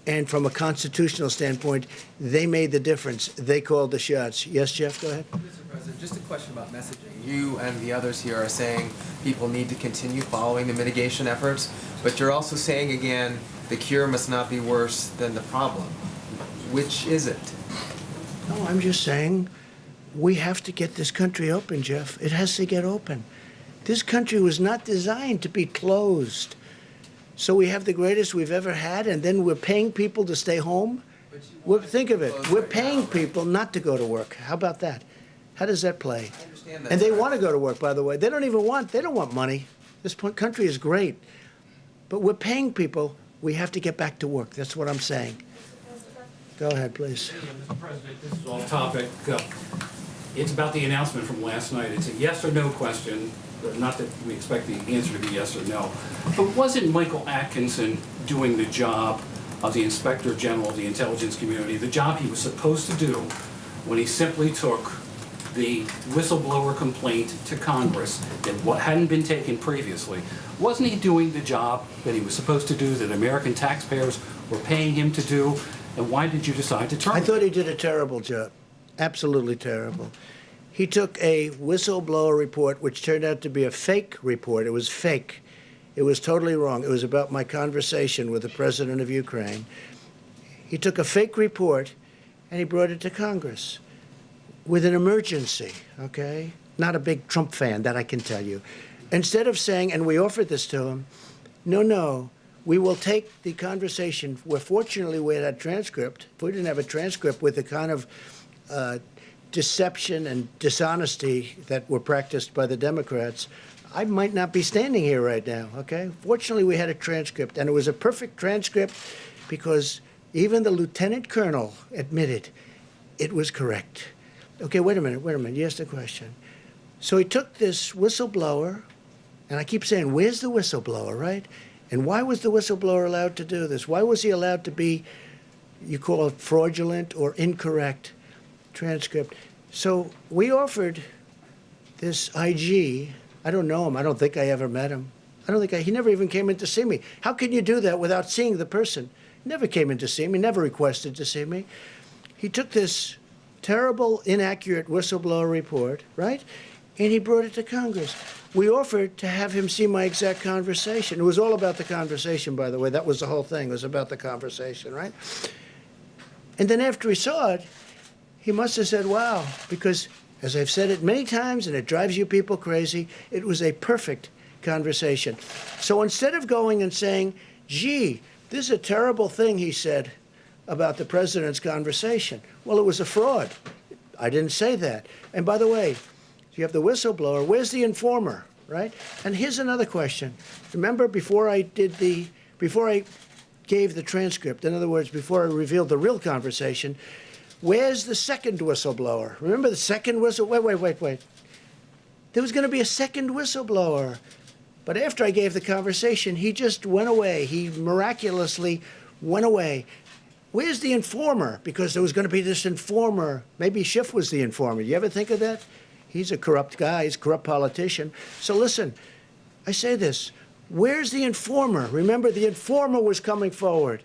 And from a constitutional standpoint, they made the difference. They called the shots. Yes, Jeff, go ahead. Mr. President, just a question about messaging. You and the others here are saying people need to continue following the mitigation efforts, but you're also saying again, the cure must not be worse than the problem. Which is it? No, I'm just saying we have to get this country open, Jeff. It has to get open. This country was not designed to be closed. So we have the greatest we've ever had, and then we're paying people to stay home? Think of it. We're paying people not to go to work. How about that? How does that play? I understand that. And they want to go to work, by the way. They don't want money. This country is great. But we're paying people. We have to get back to work. That's what I'm saying. Go ahead, please. Mr. President, this is off topic. It's about the announcement from last night. It's a yes or no question. Not that we expect the answer to be yes or no. But wasn't Michael Atkinson doing the job of the Inspector General of the intelligence community, the job he was supposed to do when he simply took the whistleblower complaint to Congress that what hadn't been taken previously? Wasn't he doing the job that he was supposed to do, that American taxpayers were paying him to do? And why did you decide to terminate? I thought he did a terrible job. Absolutely terrible. He took a whistleblower report, which turned out to be a fake report. It was fake. It was totally wrong. It was about my conversation with the president of Ukraine. He took a fake report and he brought it to Congress with an emergency, okay? Not a big Trump fan, that I can tell you. Instead of saying, and we offered this to him, no, we will take the conversation where fortunately we had a transcript. If we didn't have a transcript with the kind of deception and dishonesty that were practiced by the Democrats, I might not be standing here right now, okay? Fortunately, we had a transcript, and it was a perfect transcript because even the lieutenant colonel admitted it was correct. Okay, wait a minute. You asked a question. So he took this whistleblower, and I keep saying, where's the whistleblower, right? And why was the whistleblower allowed to do this? Why was he allowed to be, you call it fraudulent or incorrect transcript? So we offered this IG. I don't know him. I don't think I ever met him. He never even came in to see me. How can you do that without seeing the person? He never came in to see me, never requested to see me. He took this terrible, inaccurate whistleblower report, right? And he brought it to Congress. We offered to have him see my exact conversation. It was all about the conversation, by the way. That was the whole thing. It was about the conversation, right? And then after he saw it, he must have said, wow, because as I've said it many times, and it drives you people crazy, it was a perfect conversation. So instead of going and saying, gee, this is a terrible thing he said about the president's conversation. Well, it was a fraud. I didn't say that. And by the way, you have the whistleblower. Where's the informer, right? And here's another question. Remember, before I gave the transcript, in other words, before I revealed the real conversation, where's the second whistleblower? Remember the second wait. There was going to be a second whistleblower. But after I gave the conversation, he just went away. He miraculously went away. Where's the informer? Because there was going to be this informer. Maybe Schiff was the informer. You ever think of that? He's a corrupt guy. He's a corrupt politician. So listen, I say this. Where's the informer? Remember, the informer was coming forward.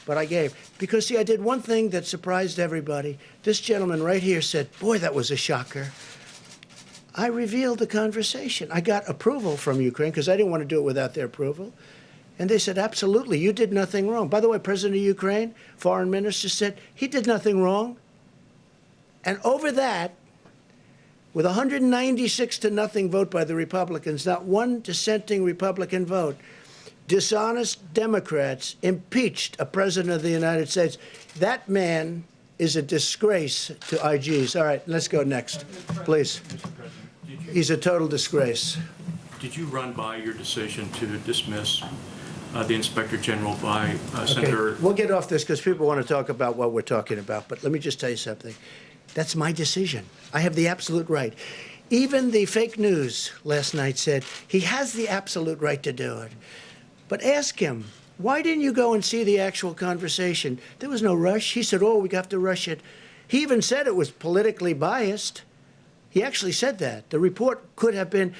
But I gave. Because, see, I did one thing that surprised everybody. This gentleman right here said, boy, that was a shocker. I revealed the conversation. I got approval from Ukraine because I didn't want to do it without their approval. And they said, absolutely, you did nothing wrong. By the way, President of Ukraine, foreign minister, said he did nothing wrong. And over that, with 196-0 vote by the Republicans, not one dissenting Republican vote, dishonest Democrats impeached a president of the United States. That man is a disgrace to IGs. All right, let's go next, please. He's a total disgrace. Did you run by your decision to dismiss the Inspector General by Senator? Okay, we'll get off this because people want to talk about what we're talking about. But let me just tell you something. That's my decision. I have the absolute right. Even the fake news last night said he has the absolute right to do it. But ask him, Why didn't you go and see the actual conversation? There was no rush. He said, oh, we have to rush it. He even said it was politically biased. He actually said that. The report could have been,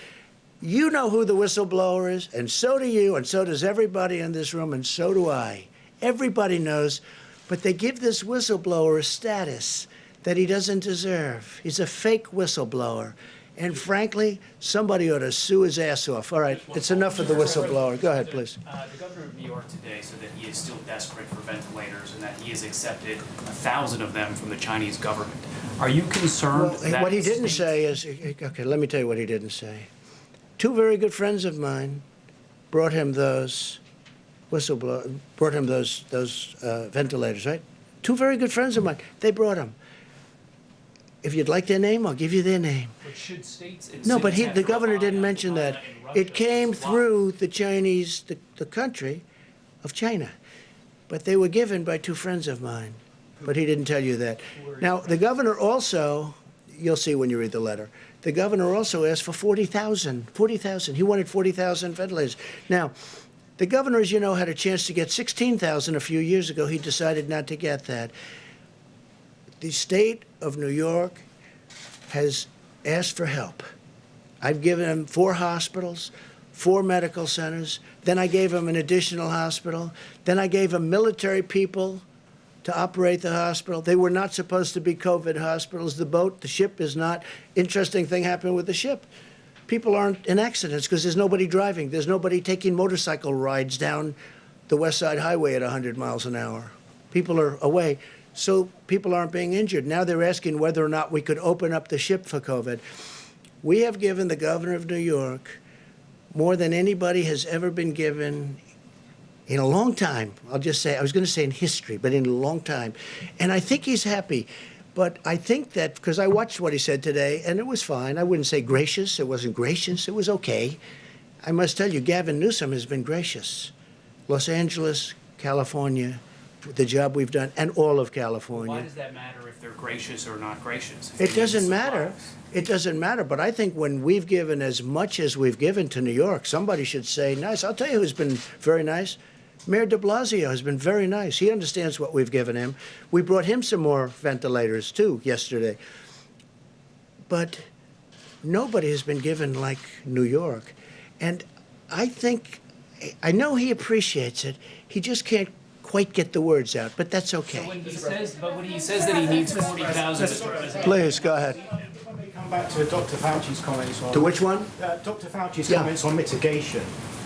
you know who the whistleblower is, and so do you, and so does everybody in this room, and so do I. Everybody knows, but they give this whistleblower a status that he doesn't deserve. He's a fake whistleblower. And frankly, somebody ought to sue his ass off. All right, it's enough of the whistleblower. Go ahead, please. The governor of New York today said that he is still desperate for ventilators and that he has accepted 1,000 of them from the Chinese government. Are you concerned that what he didn't say is, okay, let me tell you what he didn't say. Two very good friends of mine brought him those ventilators, right? Two very good friends of mine. They brought them. If you'd like their name, I'll give you their name. But should states and No, but cities have the to governor rely didn't on mention China that. and Russia It came to supply? through the Chinese, the country of China. But they were given by two friends of mine. But he didn't tell you that. Now, the governor also, you'll see when you read the letter, the governor also asked for 40,000. 40,000. He wanted 40,000 ventilators. Now, the governor, as you know, had a chance to get 16,000 a few years ago. He decided not to get that. The state of New York has asked for help. I've given him 4 hospitals, 4 medical centers. Then I gave him an additional hospital. Then I gave him military people to operate the hospital. They were not supposed to be COVID hospitals. The ship is not. Interesting thing happened with the ship. People aren't in accidents because there's nobody driving. There's nobody taking motorcycle rides down the West Side Highway at 100 miles an hour. People are away. So people aren't being injured. Now they're asking whether or not we could open up the ship for COVID. We have given the governor of New York more than anybody has ever been given in a long time. I'll just say, I was going to say in history, but in a long time. And I think he's happy. But I think that, because I watched what he said today, and it was fine. I wouldn't say gracious. It wasn't gracious. It was okay. I must tell you, Gavin Newsom has been gracious. Los Angeles, California, the job we've done, and all of California. Why does that matter if they're gracious or not gracious? If It they doesn't need matter. supplies? It doesn't matter. But I think when we've given as much as we've given to New York, somebody should say nice. I'll tell you who's been very nice. Mayor de Blasio has been very nice. He understands what we've given him. We brought him some more ventilators, too, yesterday. But nobody has been given like New York. And I think, I know he appreciates it. He just can't quite get the words out, but that's okay. When he says that he needs 40,000, Mr. President. Please, go ahead. Let me come back to Dr. Fauci's comments on... To which one? Dr. Fauci's Yeah. comments on mitigation.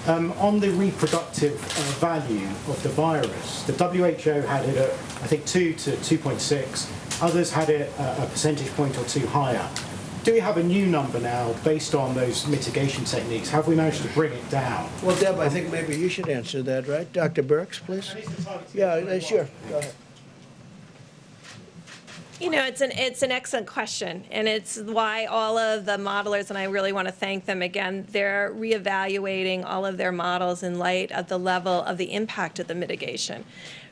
On the reproductive value of the virus, the WHO had it at, I think, 2 to 2.6. Others had it a percentage point or 2 higher. Do we have a new number now based on those mitigation techniques? Have we managed to bring it down? Well, Deb, I think maybe you should answer that, right? Dr. Birx, please. Yeah, sure. Go ahead. You know, it's an excellent question, and it's why all of the modelers, and I really want to thank them again, they're reevaluating all of their models in light of the level of the impact of the mitigation.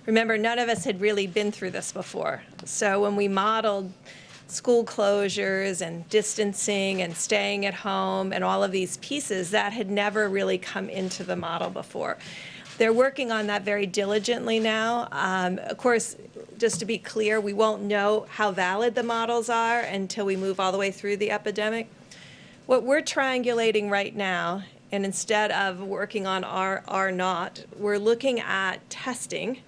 Remember, none of us had really been through this before. So when we modeled school closures and distancing and staying at home and all of these pieces, that had never really come into the model before. They're working on that very diligently now. Of course, just to be clear, we won't know how valid the models are until we move all the way through the epidemic. What we're triangulating right now, and instead of working on R0, we're looking at testing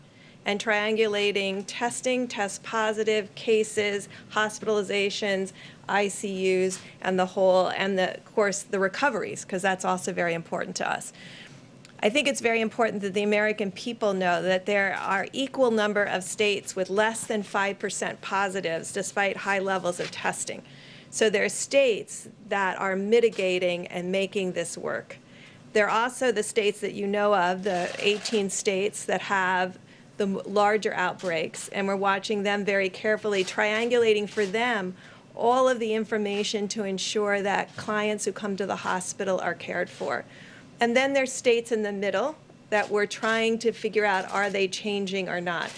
and triangulating testing, test positive cases, hospitalizations, ICUs, and the whole, and of course, the recoveries, because that's also very important to us. I think it's very important that the American people know that there are equal number of states with less than 5% positives despite high levels of testing. So there are states that are mitigating and making this work. There are also the states that you know of, the 18 states that have the larger outbreaks, and we're watching them very carefully, triangulating for them all of the information to ensure that clients who come to the hospital are cared for. And then there's states in the middle that we're trying to figure out, are they changing or not?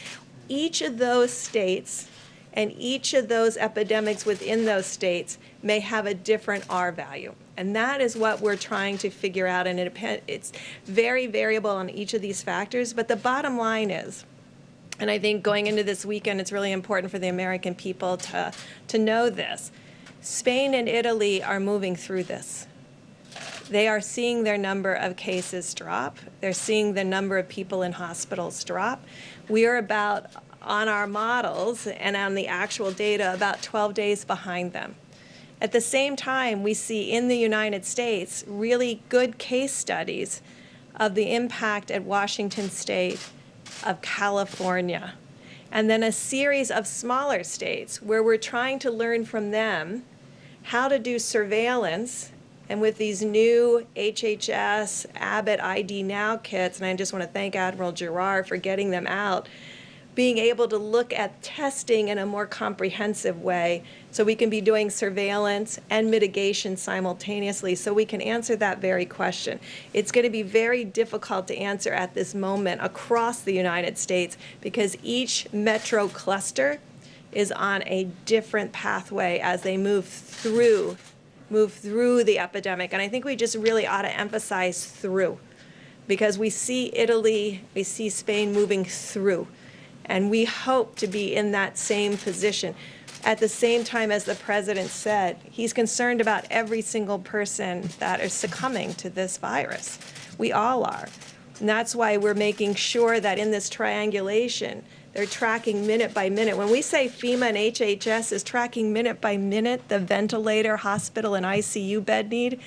Each of those states And each of those epidemics within those states may have a different R value. And that is what we're trying to figure out. And it's very variable on each of these factors. But the bottom line is, and I think going into this weekend, it's really important for the American people to know this. Spain and Italy are moving through this. They are seeing their number of cases drop. They're seeing the number of people in hospitals drop. We are about, on our models and on the actual data, about 12 days behind them. At the same time, we see in the United States really good case studies of the impact at Washington State, of California, and then a series of smaller states where we're trying to learn from them how to do surveillance. And with these new HHS, Abbott ID Now kits, and I just want to thank Admiral Giroir for getting them out, being able to look at testing in a more comprehensive way so we can be doing surveillance and mitigation simultaneously so we can answer that very question. It's going to be very difficult to answer at this moment across the United States because each metro cluster is on a different pathway as they move through the epidemic. And I think we just really ought to emphasize through, because we see Italy, we see Spain moving through. And we hope to be in that same position. At the same time, as the president said, he's concerned about every single person that is succumbing to this virus. We all are. And that's why we're making sure that in this triangulation, they're tracking minute by minute. When we say FEMA and HHS is tracking minute by minute the ventilator, hospital, and ICU bed need,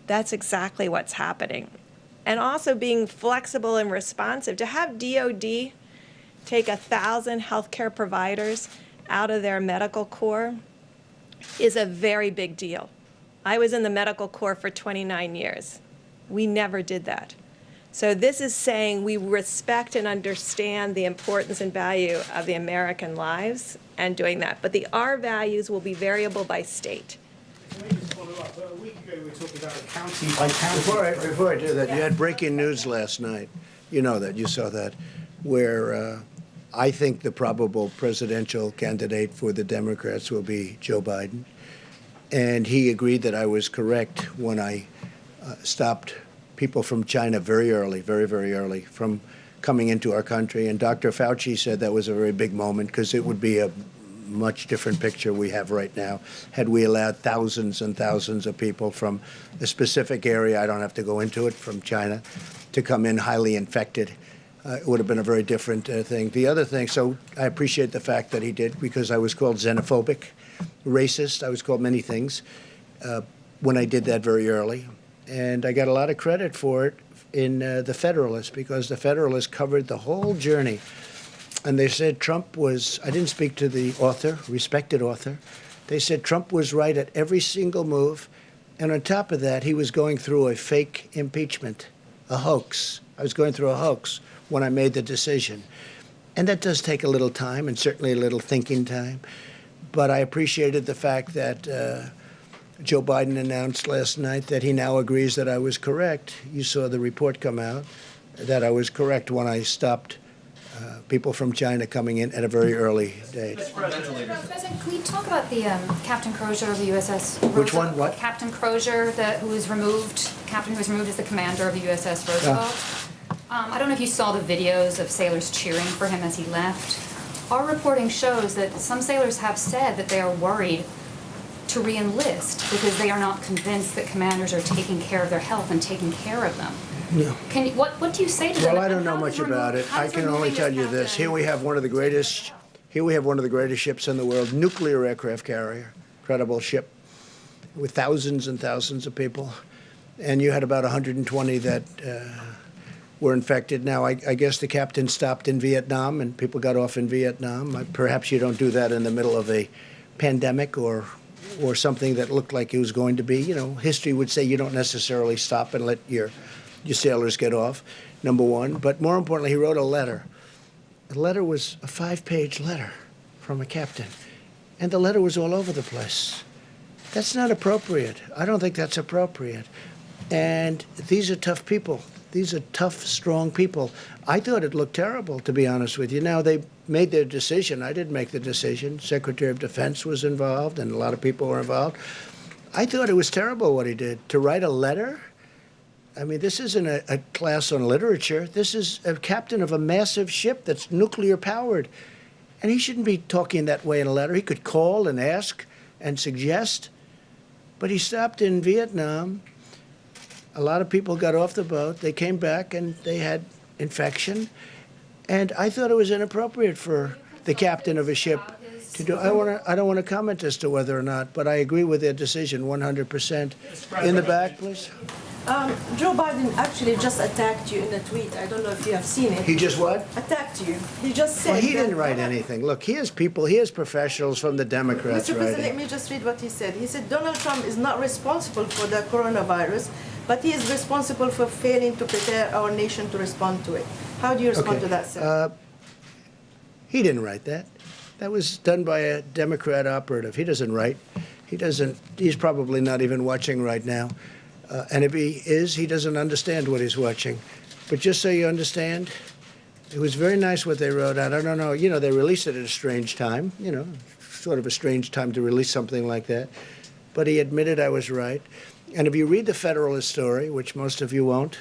that's exactly what's happening. And also being flexible and responsive. To have DOD take 1,000 healthcare providers out of their medical corps is a very big deal. I was in the medical corps for 29 years. We never did that. So this is saying we respect and understand the importance and value of the American lives and doing that. But the R values will be variable by state. Can I just follow up? A week ago, we were talking about a county by county. Before I do that, you had breaking news last night. You know that, you saw that, where I think the probable presidential candidate for the Democrats will be Joe Biden. And he agreed that I was correct when I stopped people from China very early, very, very early, from coming into our country. And Dr. Fauci said that was a very big moment because it would be a much different picture we have right now had we allowed thousands and thousands of people from a specific area, I don't have to go into it, from China, to come in highly infected. It would have been a very different thing. The other thing, so I appreciate the fact that he did, because I was called xenophobic, racist. I was called many things when I did that very early. And I got a lot of credit for it in the Federalist, because the Federalist covered the whole journey. And they said Trump was, I didn't speak to the author, respected author. They said Trump was right at every single move. And on top of that, he was going through a fake impeachment, a hoax. I was going through a hoax when I made the decision. And that does take a little time, and certainly a little thinking time. But I appreciated the fact that Joe Biden announced last night that he now agrees that I was correct. You saw the report come out that I was correct when I stopped people from China coming in at a very early date. President, can we talk about the Captain Crozier of the USS Roosevelt? Which one? What? Captain Crozier, who was removed as the commander of the USS Roosevelt. I don't know if you saw the videos of sailors cheering for him as he left. Our reporting shows that some sailors have said that they are worried to re-enlist because they are not convinced that commanders are taking care of their health and taking care of them. No. What do you say to them? Well, I don't know much about it. I can only tell you this. Here we have one of the greatest ships in the world, nuclear aircraft carrier, incredible ship with thousands and thousands of people. And you had about 120 that were infected. Now, I guess the captain stopped in Vietnam and people got off in Vietnam. Perhaps you don't do that in the middle of a pandemic or something that looked like it was going to be. You know, history would say you don't necessarily stop and let your sailors get off, number one. But more importantly, he wrote a letter. The letter was a 5-page letter from a captain. And the letter was all over the place. That's not appropriate. I don't think that's appropriate. And these are tough people. These are tough, strong people. I thought it looked terrible, to be honest with you. Now, they made their decision. I didn't make the decision. Secretary of Defense was involved, and a lot of people were involved. I thought it was terrible what he did. To write a letter? I mean, this isn't a class on literature. This is a captain of a massive ship that's nuclear powered. And he shouldn't be talking that way in a letter. He could call and ask and suggest. But he stopped in Vietnam. A lot of people got off the boat. They came back and they had infection. And I thought it was inappropriate for the captain of a ship to do. I don't want to comment as to whether or not, but I agree with their decision 100%. In the back, please. Joe Biden actually just attacked you in a tweet. I don't know if you have seen it. He just what? Attacked you. He just said. Well, he didn't write anything. Look, he has people, he has professionals from the Democrats Mr. President, let writing. me just read what he said. He said Donald Trump is not responsible for the coronavirus, but he is responsible for failing to prepare our nation to respond to it. How do you respond to that, sir? He didn't write that. That was done by a Democrat operative. He doesn't write. He's probably not even watching right now. And if he is, he doesn't understand what he's watching. But just so you understand, it was very nice what they wrote out. I don't know, they released it at a strange time, sort of a strange time to release something like that. But he admitted I was right. And if you read the Federalist story, which most of you won't,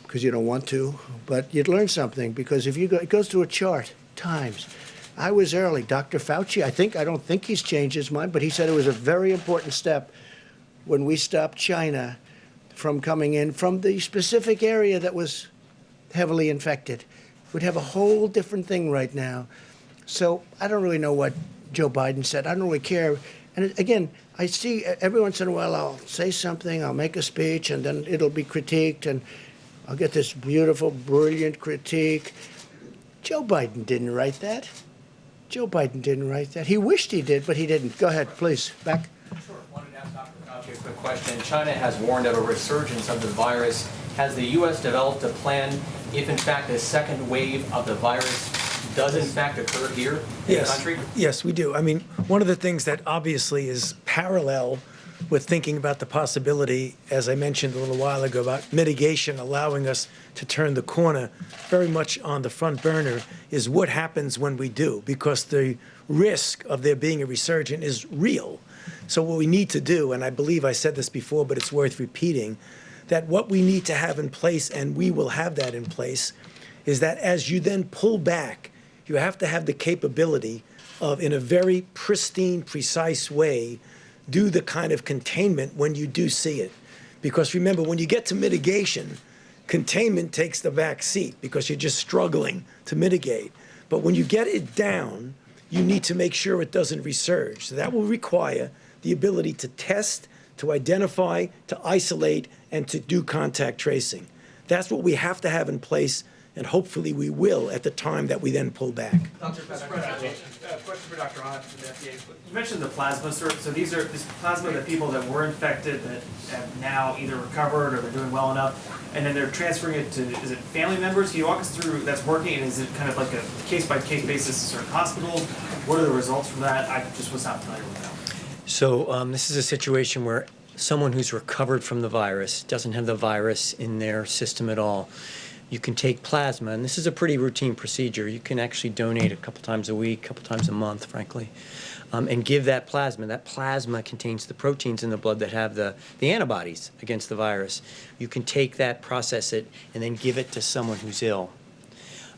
because you don't want to, but you'd learn something, because if you go, it goes through a chart, times. I was early. Dr. Fauci, I don't think he's changed his mind, but he said it was a very important step when we stopped China from coming in from the specific area that was heavily infected. We'd have a whole different thing right now. So I don't really know what Joe Biden said. I don't really care. And again, I see every once in a while I'll say something, I'll make a speech, and then it'll be critiqued, and I'll get this beautiful, brilliant critique. Joe Biden didn't write that. Joe Biden didn't write that. He wished he did, but he didn't. Go ahead, please. Back. Sure. Wanted to ask Dr. Fauci a quick question. China has warned of a resurgence of the virus. Has the U.S. developed a plan if, in fact, a second wave of the virus does, in fact, occur here in the country? Yes, we do. I mean, one of the things that obviously is parallel with thinking about the possibility, as I mentioned a little while ago, about mitigation allowing us to turn the corner very much on the front burner, is what happens when we do, because the risk of there being a resurgence is real. So what we need to do, and I believe I said this before, but it's worth repeating, that what we need to have in place, and we will have that in place, is that as you then pull back, you have to have the capability of, in a very pristine, precise way, do the kind of containment when you do see it. Because remember, when you get to mitigation, containment takes the back seat because you're just struggling to mitigate. But when you get it down, you need to make sure it doesn't resurge. So that will require the ability to test, to identify, to isolate, and to do contact tracing. That's what we have to have in place, and hopefully we will at the time that we then pull back. Dr. President, question for Dr. Ott from the FDA. You mentioned the plasma, sir. So these are this plasma that people that were infected that have now either recovered or they're doing well enough, and then they're transferring it to, is it family members? Can you walk us through that's working, and is it kind of like a case-by-case basis in certain hospitals? What are the results from that? I just was not familiar with that. So this is a situation where someone who's recovered from the virus, doesn't have the virus in their system at all, you can take plasma, and this is a pretty routine procedure. You can actually donate a couple times a week, a couple times a month, frankly, and give that plasma. That plasma contains the proteins in the blood that have the antibodies against the virus. You can take that, process it, and then give it to someone who's ill.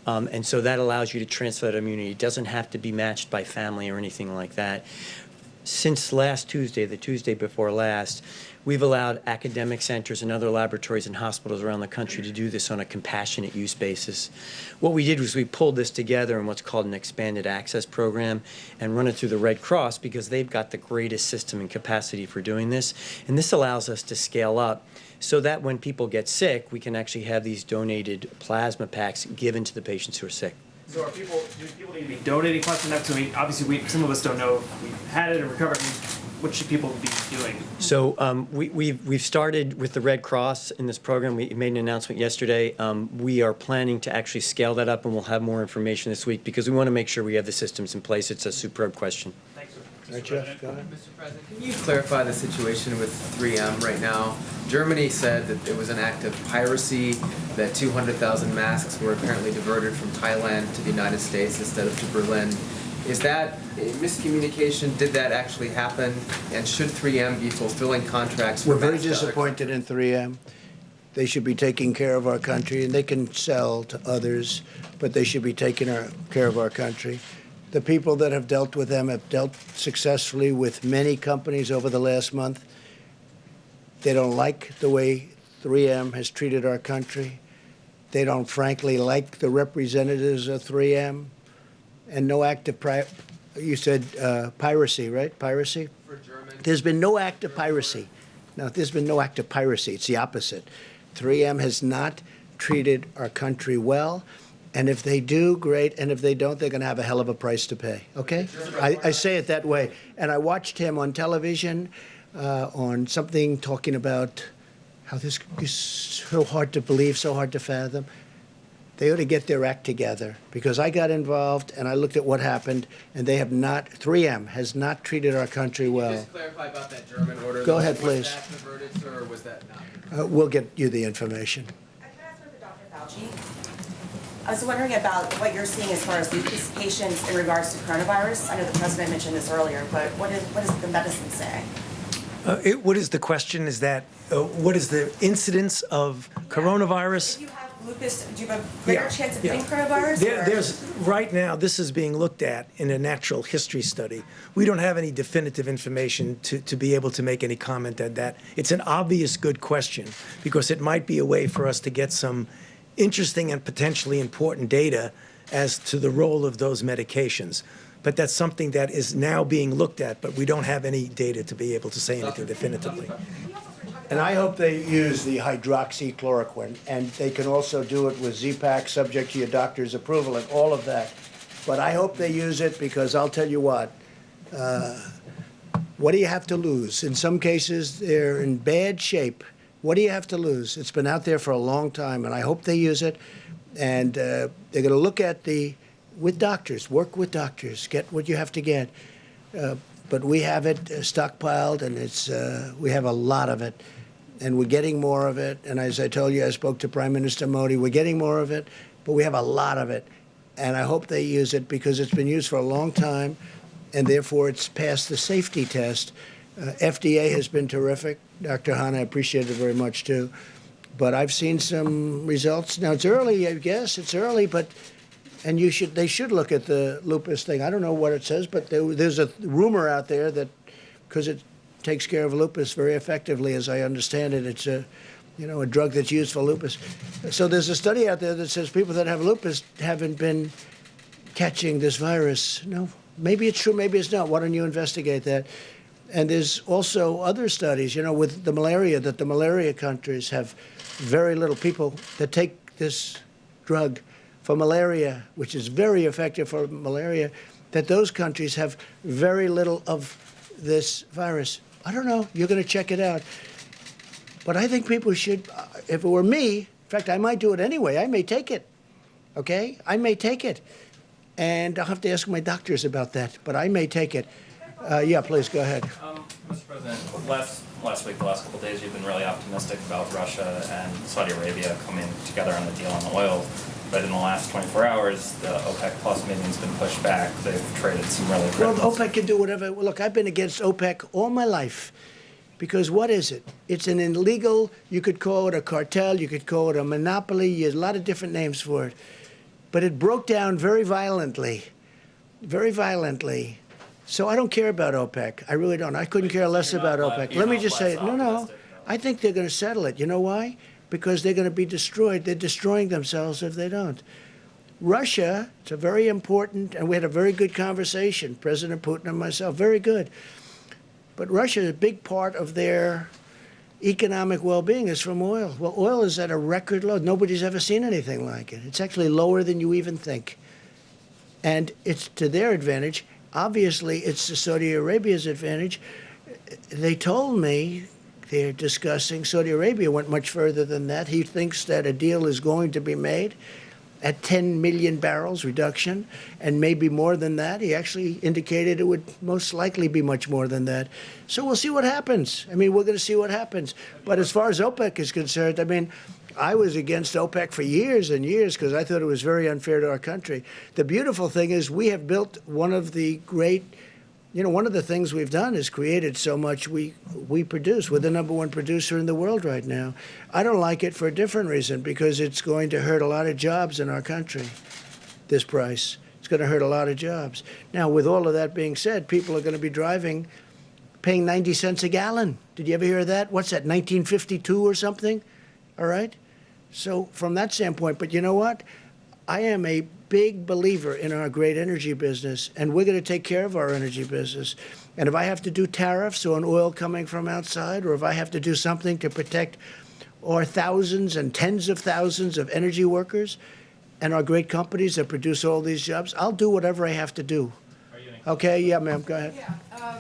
And so that allows you to transfer that immunity. It doesn't have to be matched by family or anything like that. Since last Tuesday, the Tuesday before last, we've allowed academic centers and other laboratories and hospitals around the country to do this on a compassionate use basis. What we did was we pulled this together in what's called an expanded access program and run it through the Red Cross because they've got the greatest system and capacity for doing this. And this allows us to scale up so that when people get sick, we can actually have these donated plasma packs given to the patients who are sick. So do people need to be donating plasma now? So obviously some of us don't know if we've had it or recovered. What should people be doing? So we've started with the Red Cross in this program. We made an announcement yesterday. We are planning to actually scale that up, and we'll have more information this week because we want to make sure we have the systems in place. It's a superb question. Thanks, sir. Jeff, go ahead. Mr. President, can you clarify the situation with 3M right now? Germany said that it was an act of piracy, that 200,000 masks were apparently diverted from Thailand to the United States instead of to Berlin. Is that a miscommunication? Did that actually happen? And should 3M be fulfilling contracts for We're very masks to other disappointed in 3M. They should be taking care of our country, and they can sell to others, but they should be taking care of our country. The people that have dealt with them have dealt successfully with many companies over the last month. They don't like the way 3M has treated our country. They don't, frankly, like the representatives of 3M. And no act of you said piracy, right? Piracy? For German. There's been no act of piracy. No, there's been no act of piracy. It's the opposite. 3M has not treated our country well. And if they do, great. And if they don't, they're going to have a hell of a price to pay. Okay? I say it that way. And I watched him on television on something talking about how this is so hard to believe, so hard to fathom. They ought to get their act together, because I got involved and I looked at what happened, and they have not, 3M has not treated our country well. Just clarify about that German order. Go ahead, please. Was that diverted, sir, or was that not? We'll get you the information. Can I ask for Dr. Fauci? I was wondering about what you're seeing as far as lupus patients in regards to coronavirus. I know the president mentioned this earlier, but what does the medicine say? What is the question? Is that what is the incidence of coronavirus? If you have lupus, do you have a greater chance of getting coronavirus? There's right now, this is being looked at in a natural history study. We don't have any definitive information to be able to make any comment on that. It's an obvious good question, because it might be a way for us to get some interesting and potentially important data as to the role of those medications. But that's something that is now being looked at, but we don't have any data to be able to say anything definitively. And I hope they use the hydroxychloroquine, and they can also do it with Z-Pak, subject to your doctor's approval and all of that. But I hope they use it, because I'll tell you what do you have to lose? In some cases, they're in bad shape. What do you have to lose? It's been out there for a long time, and I hope they use it. And they're going to look at with doctors, work with doctors, get what you have to get. But we have it stockpiled, and we have a lot of it, and we're getting more of it. And as I told you, I spoke to Prime Minister Modi. We're getting more of it, but we have a lot of it. And I hope they use it, because it's been used for a long time, and therefore it's passed the safety test. FDA has been terrific. Dr. Hahn, I appreciate it very much, too. But I've seen some results. Now, it's early, I guess. It's early, but... And they should look at the lupus thing. I don't know what it says, but there's a rumor out there that because it takes care of lupus very effectively, as I understand it, it's a drug that's used for lupus. So there's a study out there that says people that have lupus haven't been catching this virus. No, maybe it's true, maybe it's not. Why don't you investigate that? And there's also other studies, with the malaria, that the malaria countries have very little people that take this drug for malaria, which is very effective for malaria, that those countries have very little of this virus. I don't know. You're going to check it out. But I think people should, if it were me, in fact, I might do it anyway. I may take it, okay? I may take it. And I'll have to ask my doctors about that, but I may take it. Yeah, please, go ahead. Mr. President, last week, the last couple of days, you've been really optimistic about Russia and Saudi Arabia coming together on the deal on oil. But in the last 24 hours, the OPEC Plus meeting's been pushed back. They've traded some really critical... Well, OPEC can do whatever. Look, I've been against OPEC all my life. Because what is it? It's an illegal, you could call it a cartel, you could call it a monopoly, there's a lot of different names for it. But it broke down very violently. Very violently. So I don't care about OPEC. I really don't. I couldn't care less about OPEC. Let me just say, no. I think they're going to settle it. You know why? Because they're going to be destroyed. They're destroying themselves if they don't. Russia, it's a very important, and we had a very good conversation, President Putin and myself, very good. But Russia, a big part of their economic well-being is from oil. Well, oil is at a record low. Nobody's ever seen anything like it. It's actually lower than you even think. And it's to their advantage. Obviously, it's to Saudi Arabia's advantage. They told me they're discussing, Saudi Arabia went much further than that. He thinks that a deal is going to be made. at 10 million barrels reduction, and maybe more than that. He actually indicated it would most likely be much more than that. So we'll see what happens. I mean, we're going to see what happens. But as far as OPEC is concerned, I mean, I was against OPEC for years and years because I thought it was very unfair to our country. The beautiful thing is we have built one of the great, one of the things we've done is created so much we produce. We're the #1 producer in the world right now. I don't like it for a different reason, because it's going to hurt a lot of jobs in our country, this price. It's going to hurt a lot of jobs. Now, with all of that being said, people are going to be paying 90 cents a gallon. Did you ever hear of that? What's that, 1952 or something? All right? So from that standpoint, but you know what? I am a big believer in our great energy business, and we're going to take care of our energy business. And if I have to do tariffs on oil coming from outside, or if I have to do something to protect our thousands and tens of thousands of energy workers and our great companies that produce all these jobs, I'll do whatever I have to do. Okay? Yeah, ma'am, go ahead. Yeah.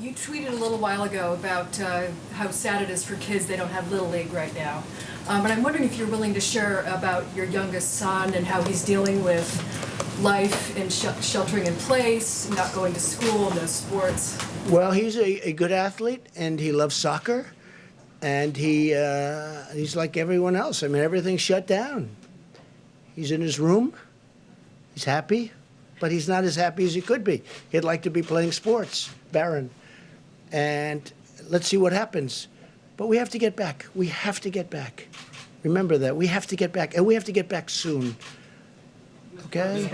You tweeted a little while ago about how sad it is for kids they don't have Little League right now. And I'm wondering if you're willing to share about your youngest son and how he's dealing with life and sheltering in place, not going to school, no sports. Well, he's a good athlete, and he loves soccer, and he's like everyone else. I mean, everything's shut down. He's in his room. He's happy, but he's not as happy as he could be. He'd like to be playing sports, Barron. And let's see what happens. But we have to get back. We have to get back. Remember that. We have to get back, and we have to get back soon. Okay?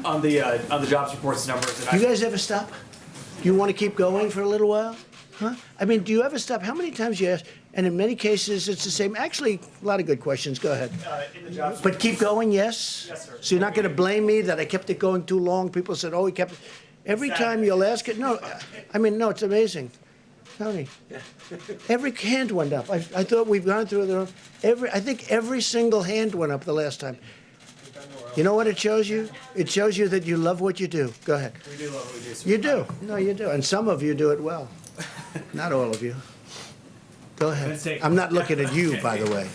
On the jobs reports numbers. Do you guys ever stop? Do you want to keep going for a little while? Huh? I mean, do you ever stop? How many times you ask? And in many cases, it's the same. Actually, a lot of good questions. Go ahead. But keep going, yes? Yes, sir. So you're not going to blame me that I kept it going too long? People said, oh, he kept it. Every time you'll ask it. No, I mean, no, it's amazing. Tony, every hand went up. I thought we've gone through the I think every single hand went up the last time. You know what it shows you? It shows you that you love what you do. Go ahead. We do love what we do. You do. No, you do. And some of you do it well. Not all of you. Go ahead. I'm not looking at you, by the way.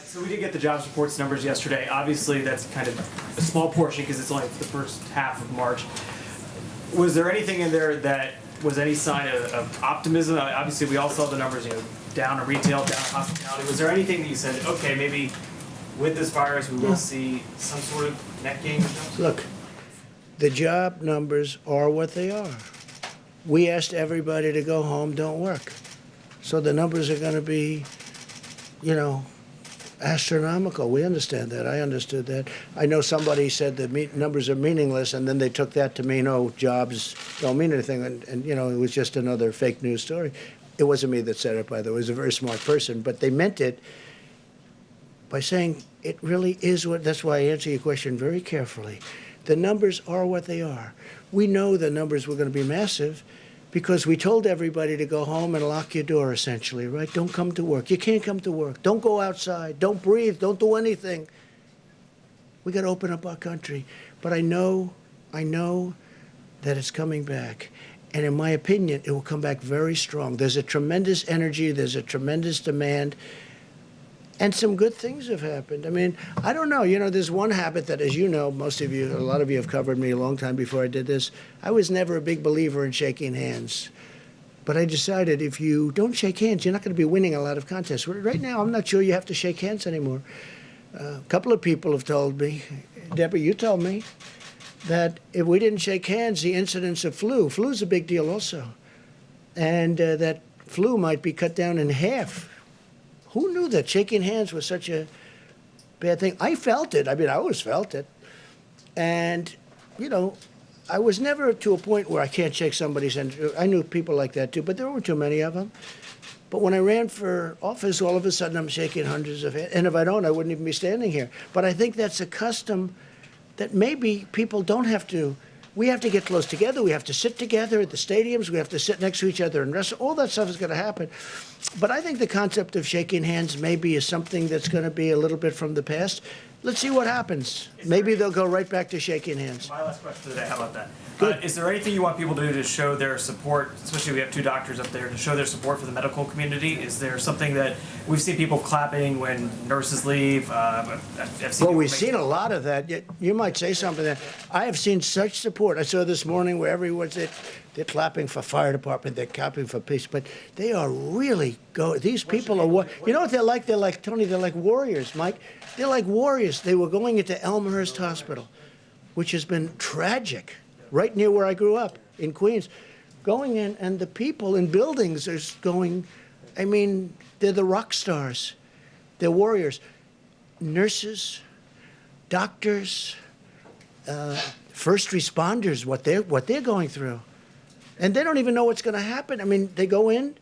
So we did get the jobs reports numbers yesterday. Obviously, that's kind of a small portion because it's only the first half of March. Was there anything in there that was any sign of optimism? Obviously, we all saw the numbers, down in retail, down in hospitality. Was there anything that you said, okay, maybe with this virus we will see some sort of net gain? Look, the job numbers are what they are. We asked everybody to go home, don't work. So the numbers are going to be, astronomical. We understand that. I understood that. I know somebody said the numbers are meaningless, and then they took that to mean, oh, jobs don't mean anything. And it was just another fake news story. It wasn't me that said it, by the way. It was a very smart person. But they meant it by saying it really is what, that's why I answer your question very carefully. The numbers are what they are. We know the numbers were going to be massive because we told everybody to go home and lock your door, essentially, right? Don't come to work. You can't come to work. Don't go outside. Don't breathe. Don't do anything. We got to open up our country. But I know that it's coming back. And in my opinion, it will come back very strong. There's a tremendous energy. There's a tremendous demand. And some good things have happened. I mean, I don't know. There's one habit that, as you know, most of you, a lot of you have covered me a long time before I did this. I was never a big believer in shaking hands. But I decided if you don't shake hands, you're not going to be winning a lot of contests. Right now, I'm not sure you have to shake hands anymore. A couple of people have told me, Deborah, you told me, that if we didn't shake hands, the incidence of flu's a big deal also. And that flu might be cut down in half. Who knew that shaking hands was such a bad thing? I felt it. I mean, I always felt it. And, I was never to a point where I can't shake somebody's hand. I knew people like that too, but there weren't too many of them. But when I ran for office, all of a sudden I'm shaking hundreds of hands. And if I don't, I wouldn't even be standing here. But I think that's a custom that maybe people don't have to. We have to get close together. We have to sit together at the stadiums. We have to sit next to each other and wrestle. All that stuff is going to happen. But I think the concept of shaking hands maybe is something that's going to be a little bit from the past. let's see what happens. Maybe they'll go right back to shaking hands. My last question today, how about that? Good. Is there anything you want people to do to show their support, especially we have two doctors up there, to show their support for the medical community? Is there something that, we've seen people clapping when nurses leave, I've seen Well, people we've make- seen a lot of that. You might say something there. I have seen such support. I saw this morning where everyone's they're clapping for fire department, they're clapping for police, but they are really these people are, you know what they're like? They're like, Tony, they're like warriors, Mike. They're like warriors. They were going into Elmhurst Hospital, which has been tragic, right near where I grew up in Queens. Going in, and the people in buildings are going, I mean, they're the rock stars. They're warriors. Nurses, doctors, first responders, what they're going through. And they don't even know what's going to happen. I mean, they go in,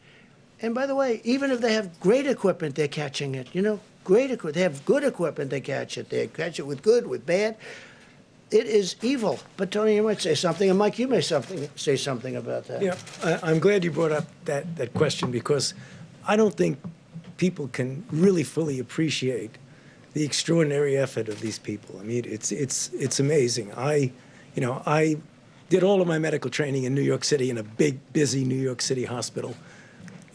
and by the way, even if they have great equipment, they're catching it. You know, great equipment. They have good equipment, they catch it. They catch it with good, with bad. It is evil. But Tony, you might say something, and Mike, you may say something about that. Yeah, I'm glad you brought up that question, because I don't think people can really fully appreciate the extraordinary effort of these people. I mean, it's amazing. I did all of my medical training in New York City in a big, busy New York City hospital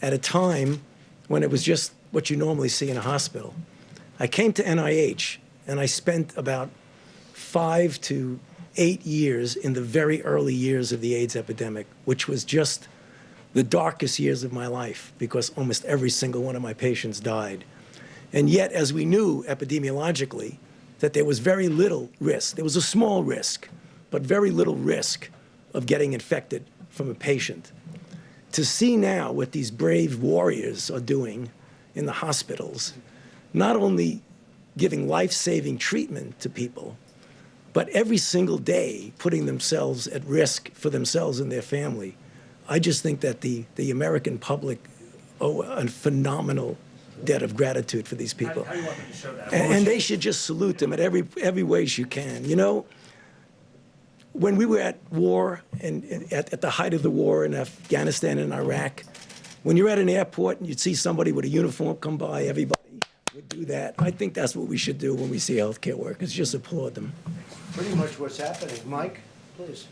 at a time when it was just what you normally see in a hospital. I came to NIH, and I spent about 5 to 8 years in the very early years of the AIDS epidemic, which was just the darkest years of my life, because almost every single one of my patients died. And yet, as we knew epidemiologically, that there was very little risk. There was a small risk, but very little risk of getting infected from a patient. To see now what these brave warriors are doing in the hospitals, not only giving life-saving treatment to people, but every single day putting themselves at risk for themselves and their family, I just think that the American public owe a phenomenal debt of gratitude for these people. How do you want them to show that? And they should just salute them at every ways you can. You know, when we were at war, and at the height of the war in Afghanistan and Iraq, when you're at an airport and you'd see somebody with a uniform come by, everybody would do that. I think that's what we should do when we see healthcare workers, just applaud them. Pretty much what's happening. Mike, please.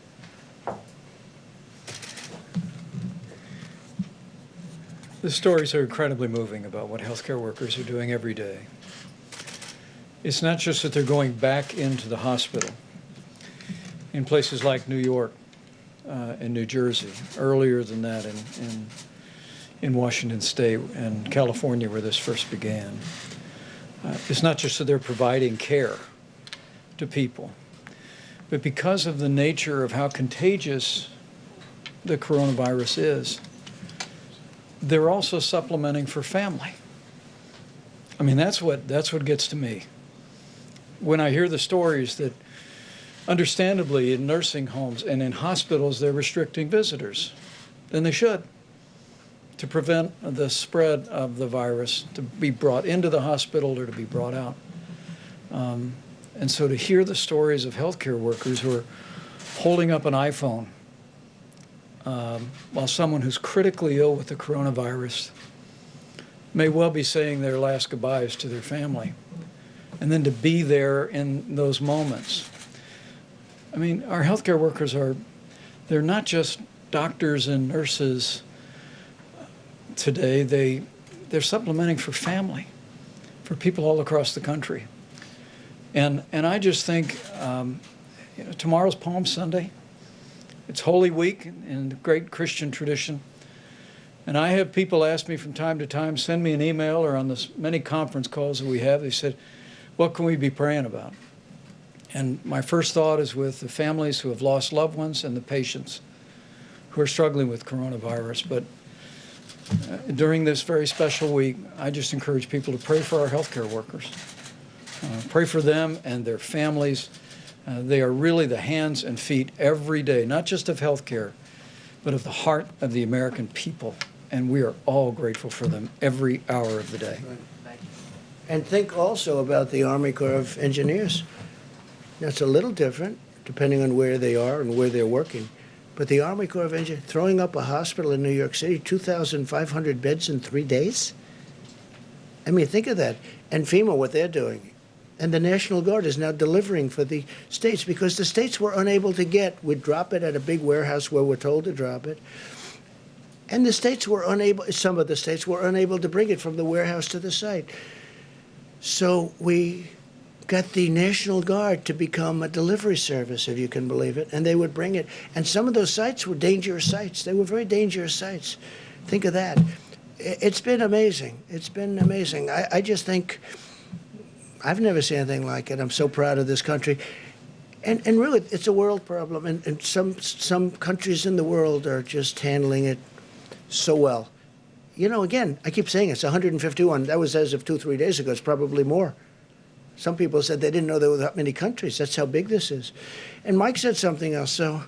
The stories are incredibly moving about what healthcare workers are doing every day. It's not just that they're going back into the hospital. In places like New York and New Jersey, earlier than that in Washington State and California, where this first began. It's not just that they're providing care to people, but because of the nature of how contagious the coronavirus is, they're also supplementing for family. I mean, that's what gets to me. When I hear the stories that, understandably, in nursing homes and in hospitals, they're restricting visitors, then they should, to prevent the spread of the virus, to be brought into the hospital or to be brought out. And so to hear the stories of healthcare workers who are holding up an iPhone while someone who's critically ill with the coronavirus may well be saying their last goodbyes to their family, and then to be there in those moments. I mean, our healthcare workers they're not just doctors and nurses today, they're supplementing for family, for people all across the country. And I just think, tomorrow's Palm Sunday. It's Holy Week in the great Christian tradition. And I have people ask me from time to time, send me an email or on the many conference calls that we have, they said, what can we be praying about? And my first thought is with the families who have lost loved ones and the patients who are struggling with coronavirus. But during this very special week, I just encourage people to pray for our healthcare workers. Pray for them and their families. They are really the hands and feet every day, not just of healthcare, but of the heart of the American people. And we are all grateful for them every hour of the day. And think also about the Army Corps of Engineers. That's a little different, depending on where they are and where they're working. But the Army Corps of Engineers, throwing up a hospital in New York City, 2,500 beds in 3 days? I mean, think of that. And FEMA, what they're doing. And the National Guard is now delivering for the states because the states were unable to get, we'd drop it at a big warehouse where we're told to drop it. And the states were unable, some of the states were unable to bring it from the warehouse to the site. So we got the National Guard to become a delivery service, if you can believe it, and they would bring it. And some of those sites were dangerous sites. They were very dangerous sites. Think of that. It's been amazing. It's been amazing. I just think, I've never seen anything like it. I'm so proud of this country. And really, it's a world problem. And some countries in the world are just handling it so well. You know, again, I keep saying it's 151. That was as of 2-3 days ago. It's probably more. Some people said they didn't know there were that many countries. That's how big this is. And Mike said something else. So,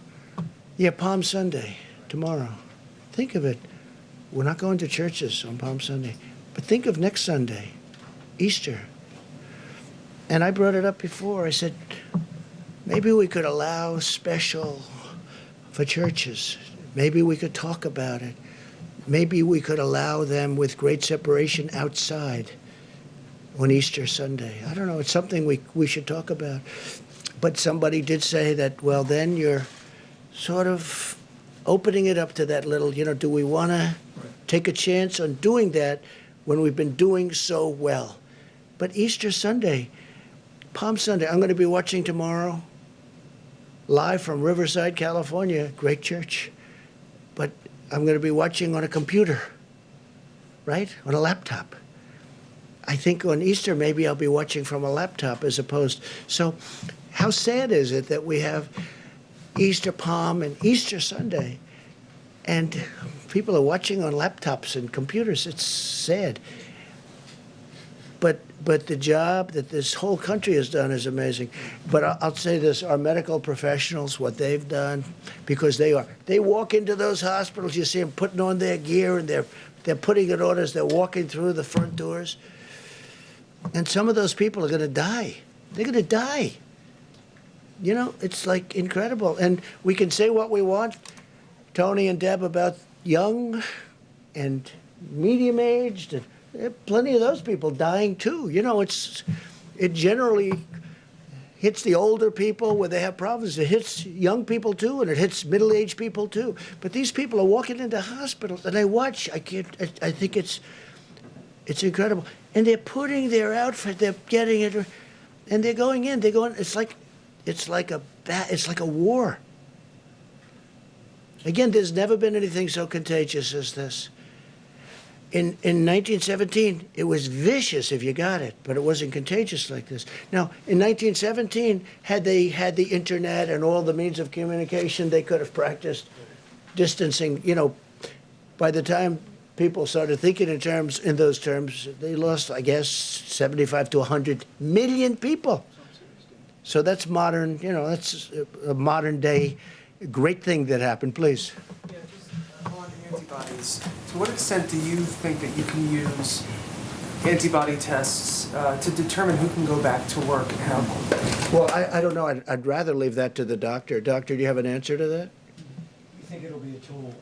yeah, Palm Sunday, tomorrow. Think of it. We're not going to churches on Palm Sunday. But think of next Sunday, Easter. And I brought it up before. I said, maybe we could allow special for churches. Maybe we could talk about it. Maybe we could allow them with great separation outside on Easter Sunday. I don't know. It's something we should talk about. But somebody did say that, well, then you're sort of opening it up to that little, you know, do we want to take a chance on doing that when we've been doing so well? But Easter Sunday, Palm Sunday, I'm going to be watching tomorrow live from Riverside, California, great church. But I'm going to be watching on a computer, right? On a laptop. I think on Easter, maybe I'll be watching from a laptop as opposed. So how sad is it that we have Easter Palm and Easter Sunday, and people are watching on laptops and computers? It's sad. But the job that this whole country has done is amazing. But I'll say this, our medical professionals, what they've done, because they walk into those hospitals, you see them putting on their gear, and they're putting it on as they're walking through the front doors. And some of those people are going to die. They're going to die. You know, it's like incredible. And we can say what we want, Tony and Deb, about young and medium-aged, and there are plenty of those people dying too. You know, it generally hits the older people where they have problems. It hits young people too, and it hits middle-aged people too. But these people are walking into hospitals, and I watch. I think it's incredible. And they're putting their outfit. They're getting it, and they're going in. They're going. It's like a war. Again, there's never been anything so contagious as this. In 1917, it was vicious if you got it, but it wasn't contagious like this. Now, in 1917, had they had the internet and all the means of communication, they could have practiced distancing. You know, by the time people started thinking in those terms, they lost, I guess, 75 to 100 million people. So that's modern, you know, that's a modern day great thing that happened. Please. Yeah, just on antibodies. To what extent do you think that you can use antibody tests to determine who can go back to work and how? Well, I don't know. I'd rather leave that to the doctor. Doctor, do you have an answer to that? You think it'll be a tool?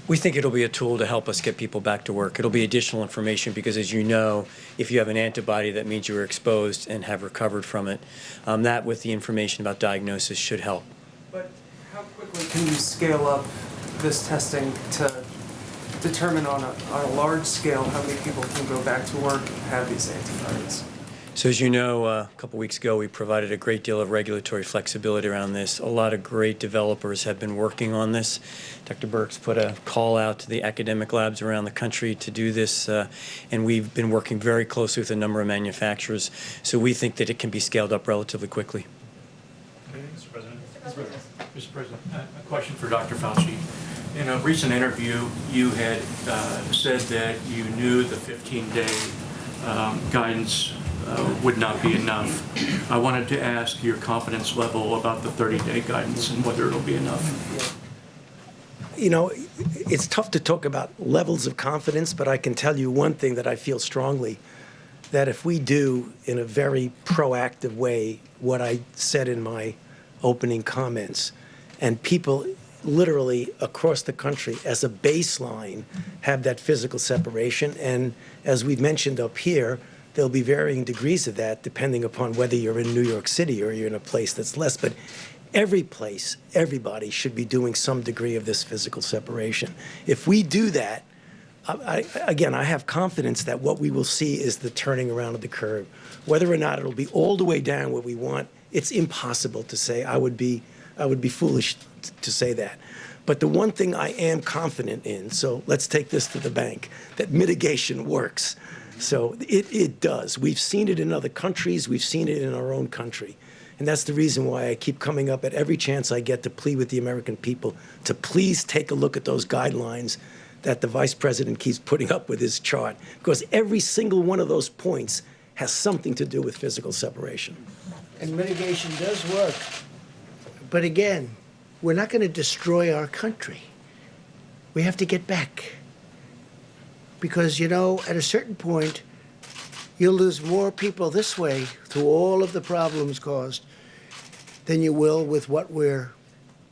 We think it'll be a tool to help us get people back to work. It'll be additional information because, as you know, if you have an antibody, that means you were exposed and have recovered from it. That, with the information about diagnosis, should help. But how quickly can you scale up this testing to determine on a large scale how many people can go back to work and have these antibodies? So as you know, a couple weeks ago, we provided a great deal of regulatory flexibility around this. A lot of great developers have been working on this. Dr. Birx put a call out to the academic labs around the country to do this, and we've been working very closely with a number of manufacturers. So we think that it can be scaled up relatively quickly. Okay, Mr. President. Mr. President, a question for Dr. Fauci. In a recent interview, you had said that you knew the 15-day guidance would not be enough. I wanted to ask your confidence level about the 30-day guidance and whether it'll be enough. You know, it's tough to talk about levels of confidence, but I can tell you one thing that I feel strongly, that if we do in a very proactive way what I said in my opening comments, and people literally across the country as a baseline have that physical separation. And as we've mentioned up here, there'll be varying degrees of that depending upon whether you're in New York City or you're in a place that's less. But every place, everybody should be doing some degree of this physical separation. If we do that, again, I have confidence that what we will see is the turning around of the curve. Whether or not it'll be all the way down where we want, it's impossible to say. I would be foolish to say that. But the one thing I am confident in, so let's take this to the bank, that mitigation works. So it does. We've seen it in other countries. We've seen it in our own country. And that's the reason why I keep coming up at every chance I get to plead with the American people to please take a look at those guidelines that the Vice President keeps putting up with his chart, because every single one of those points has something to do with physical separation. And mitigation does work. But again, we're not going to destroy our country. We have to get back. Because, you know, at a certain point, you'll lose more people this way through all of the problems caused than you will with what we're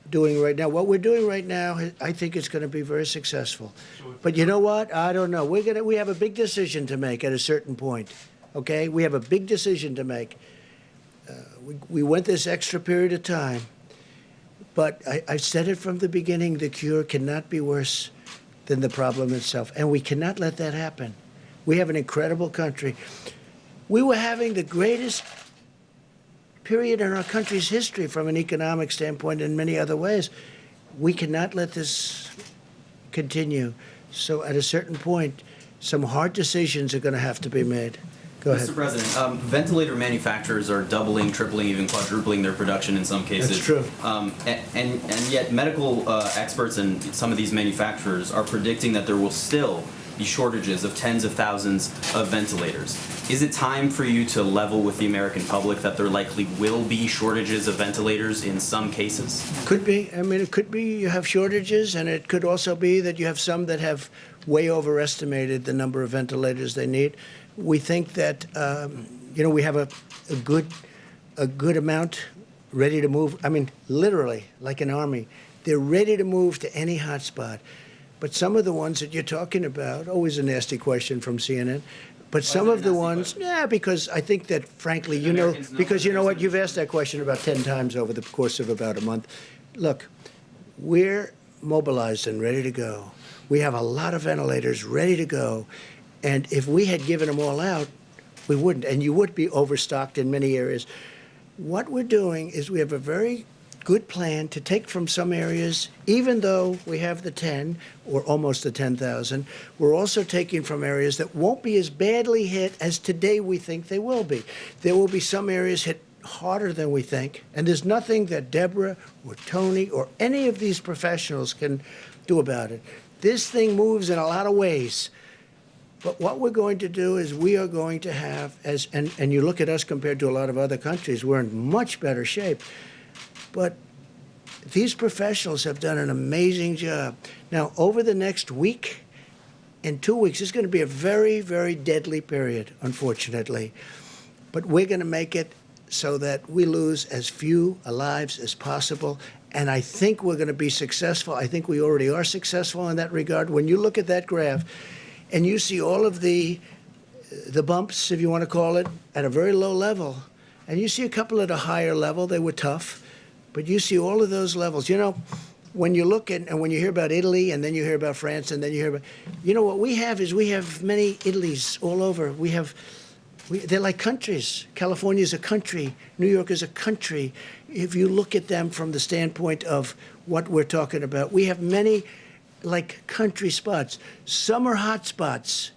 doing right now. What we're doing right now, I think it's going to be very successful. But you know what? I don't know. We have a big decision to make at a certain point, okay? We have a big decision to make. We went this extra period of time, but I said it from the beginning, the cure cannot be worse than the problem itself, and we cannot let that happen. We have an incredible country. We were having the greatest period in our country's history from an economic standpoint in many other ways. We cannot let this continue. So at a certain point, some hard decisions are going to have to be made. Go ahead. Mr. President, ventilator manufacturers are doubling, tripling, even quadrupling their production in some cases. That's true. And yet medical experts and some of these manufacturers are predicting that there will still be shortages of tens of thousands of ventilators. Is it time for you to level with the American public that there likely will be shortages of ventilators in some cases? Could be. I mean, it could be you have shortages, and it could also be that you have some that have way overestimated the number of ventilators they need. We think that, you know, we have a good amount ready to move. I mean, literally, like an army. They're ready to move to any hotspot. But some of the ones that you're talking about, always a nasty question from CNN, but some of the ones, yeah, because I think that, frankly, you know, because you know what, you've asked that question about 10 times over the course of about a month. Look, we're mobilized and ready to go. We have a lot of ventilators ready to go. And if we had given them all out, we wouldn't. And you would be overstocked in many areas. What we're doing is we have a very good plan to take from some areas, even though we have the 10 or almost the 10,000, we're also taking from areas that won't be as badly hit as today we think they will be. There will be some areas hit harder than we think, and there's nothing that Deborah or Tony or any of these professionals can do about it. This thing moves in a lot of ways. But what we're going to do is we are going to have, and you look at us compared to a lot of other countries, we're in much better shape. But these professionals have done an amazing job. Now, over the next week and 2 weeks, it's going to be a very, very deadly period, unfortunately. But we're going to make it so that we lose as few lives as possible. And I think we're going to be successful. I think we already are successful in that regard. When you look at that graph and you see all of the bumps, if you want to call it, at a very low level, and you see a couple at a higher level, they were tough. But you see all of those levels. You know, when you look at, and when you hear about Italy, and then you hear about France, and then you hear about, you know, what we have is we have many Italys all over. They're like countries. California is a country. New York is a country. If you look at them from the standpoint of what we're talking about, we have many, like, country spots. Some are hot spots,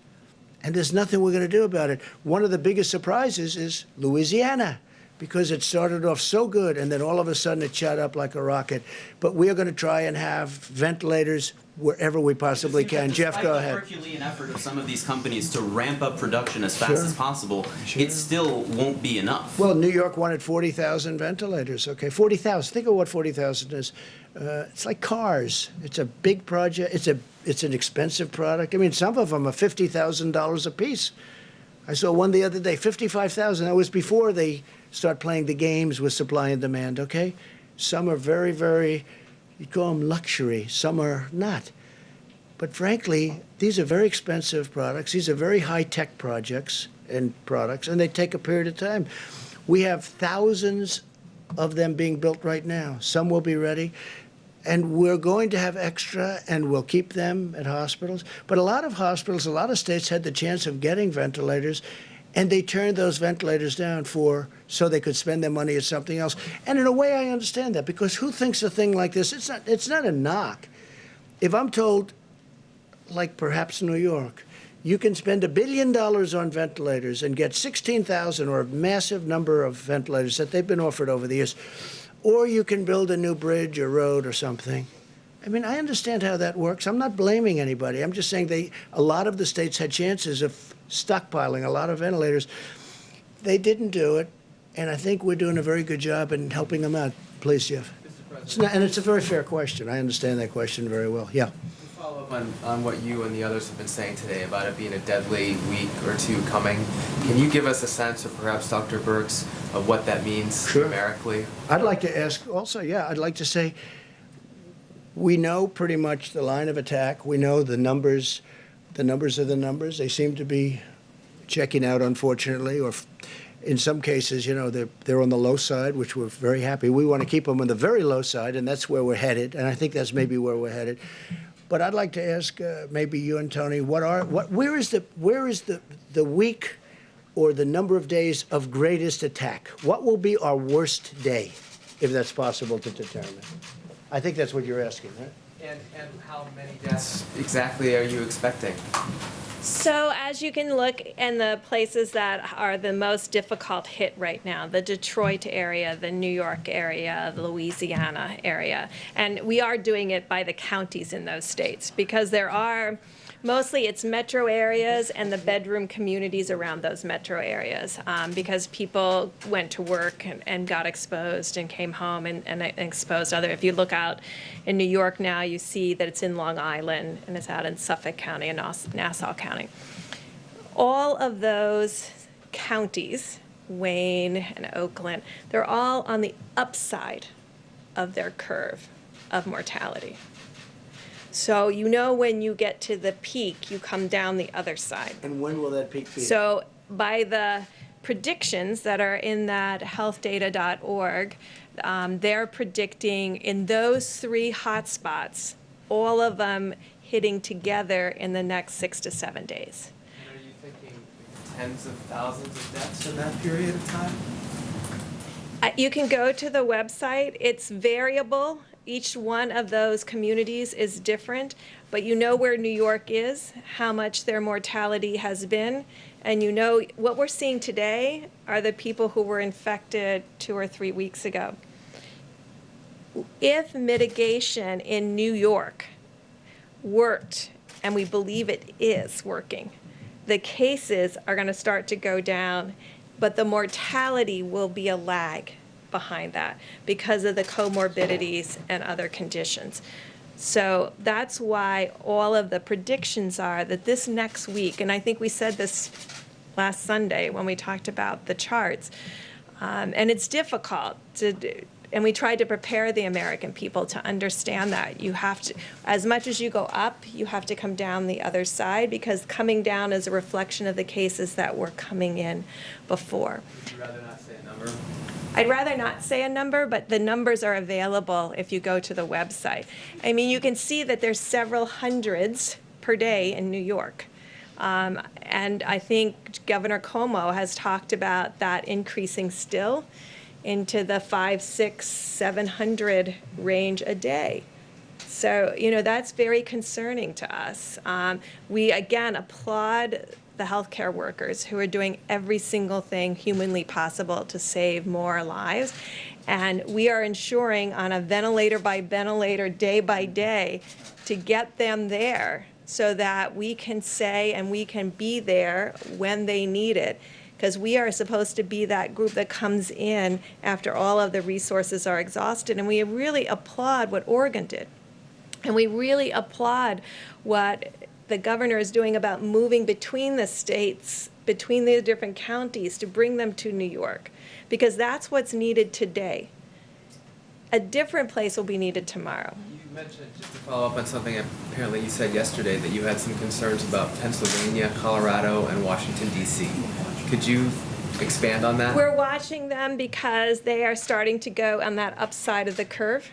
and there's nothing we're going to do about it. One of the biggest surprises is Louisiana, because it started off so good, and then all of a sudden it shot up like a rocket. But we are going to try and have ventilators wherever we possibly can. Jeff, go ahead. Despite the Herculean effort of some of these companies to ramp up production as fast as possible, it still won't be enough. Well, New York wanted 40,000 ventilators, okay? 40,000. Think of what 40,000 is. It's like cars. It's a big project. It's an expensive product. I mean, some of them are $50,000 a piece. I saw one the other day, $55,000. That was before they start playing the games with supply and demand, okay? Some are very, very you call them luxury, some are not. But frankly, these are very expensive products. These are very high-tech projects and products, and they take a period of time. We have thousands of them being built right now. Some will be ready. And we're going to have extra, and we'll keep them at hospitals. But a lot of hospitals, a lot of states had the chance of getting ventilators, and they turned those ventilators down so they could spend their money at something else. And in a way, I understand that, because who thinks a thing like this? It's not a knock. If I'm told, like perhaps New York, you can spend $1 billion on ventilators and get 16,000 or a massive number of ventilators that they've been offered over the years, or you can build a new bridge or road or something. I mean, I understand how that works. I'm not blaming anybody. I'm just saying a lot of the states had chances of stockpiling a lot of ventilators. They didn't do it, and I think we're doing a very good job in helping them out. Please, Jeff. And it's a very fair question. I understand that question very well. Yeah. Follow up on what you and the others have been saying today about it being a deadly week or two coming. Can you give us a sense, or perhaps Dr. Birx, of what that means numerically? I'd like to ask also, I'd like to say, we know pretty much the line of attack. We know the numbers. The numbers are the numbers. They seem to be checking out, unfortunately, or in some cases, they're on the low side, which we're very happy. We want to keep them on the very low side, and that's where we're headed. And I think that's maybe where we're headed. But I'd like to ask maybe you and Tony, where is the week or the number of days of greatest attack? What will be our worst day, if that's possible to determine? I think that's what you're asking, right? And how many deaths exactly are you expecting? So as you can look in the places that are the most difficult hit right now, the Detroit area, the New York area, the Louisiana area, and we are doing it by the counties in those states, because there are, mostly it's metro areas and the bedroom communities around those metro areas, because people went to work and got exposed and came home and exposed other. If you look out in New York now, you see that it's in Long Island and it's out in Suffolk County and Nassau County. All of those counties, Wayne and Oakland, they're all on the upside of their curve of mortality. So when you get to the peak, you come down the other side. And when will that peak be? So by the predictions that are in that healthdata.org, they're predicting in those 3 hotspots, all of them hitting together in the next 6 to 7 days. And are you thinking tens of thousands of deaths in that period of time? You can go to the website. It's variable. Each one of those communities is different, but you know where New York is, how much their mortality has been, and what we're seeing today are the people who were infected 2 or 3 weeks ago. If mitigation in New York worked, and we believe it is working, the cases are going to start to go down, but the mortality will be a lag behind that because of the comorbidities and other conditions. So that's why all of the predictions are that this next week, and I think we said this last Sunday when we talked about the charts, and it's difficult to do, and we tried to prepare the American people to understand that you have to, as much as you go up, you have to come down the other side, because coming down is a reflection of the cases that were coming in before. Would you rather not say a number? I'd rather not say a number, but the numbers are available if you go to the website. I mean, you can see that there's several hundreds per day in New York. And I think Governor Cuomo has talked about that increasing still into the 500, 600, 700 range a day. So, that's very concerning to us. We, again, applaud the healthcare workers who are doing every single thing humanly possible to save more lives. And we are ensuring on a ventilator by ventilator, day by day, to get them there so that we can say and we can be there when they need it. Because we are supposed to be that group that comes in after all of the resources are exhausted. And we really applaud what Oregon did. And we really applaud what the governor is doing about moving between the states, between the different counties, to bring them to New York, because that's what's needed today. A different place will be needed tomorrow. You mentioned, just to follow up on something apparently you said yesterday, that you had some concerns about Pennsylvania, Colorado, and Washington, D.C. Could you expand on that? We're watching them because they are starting to go on that upside of the curve.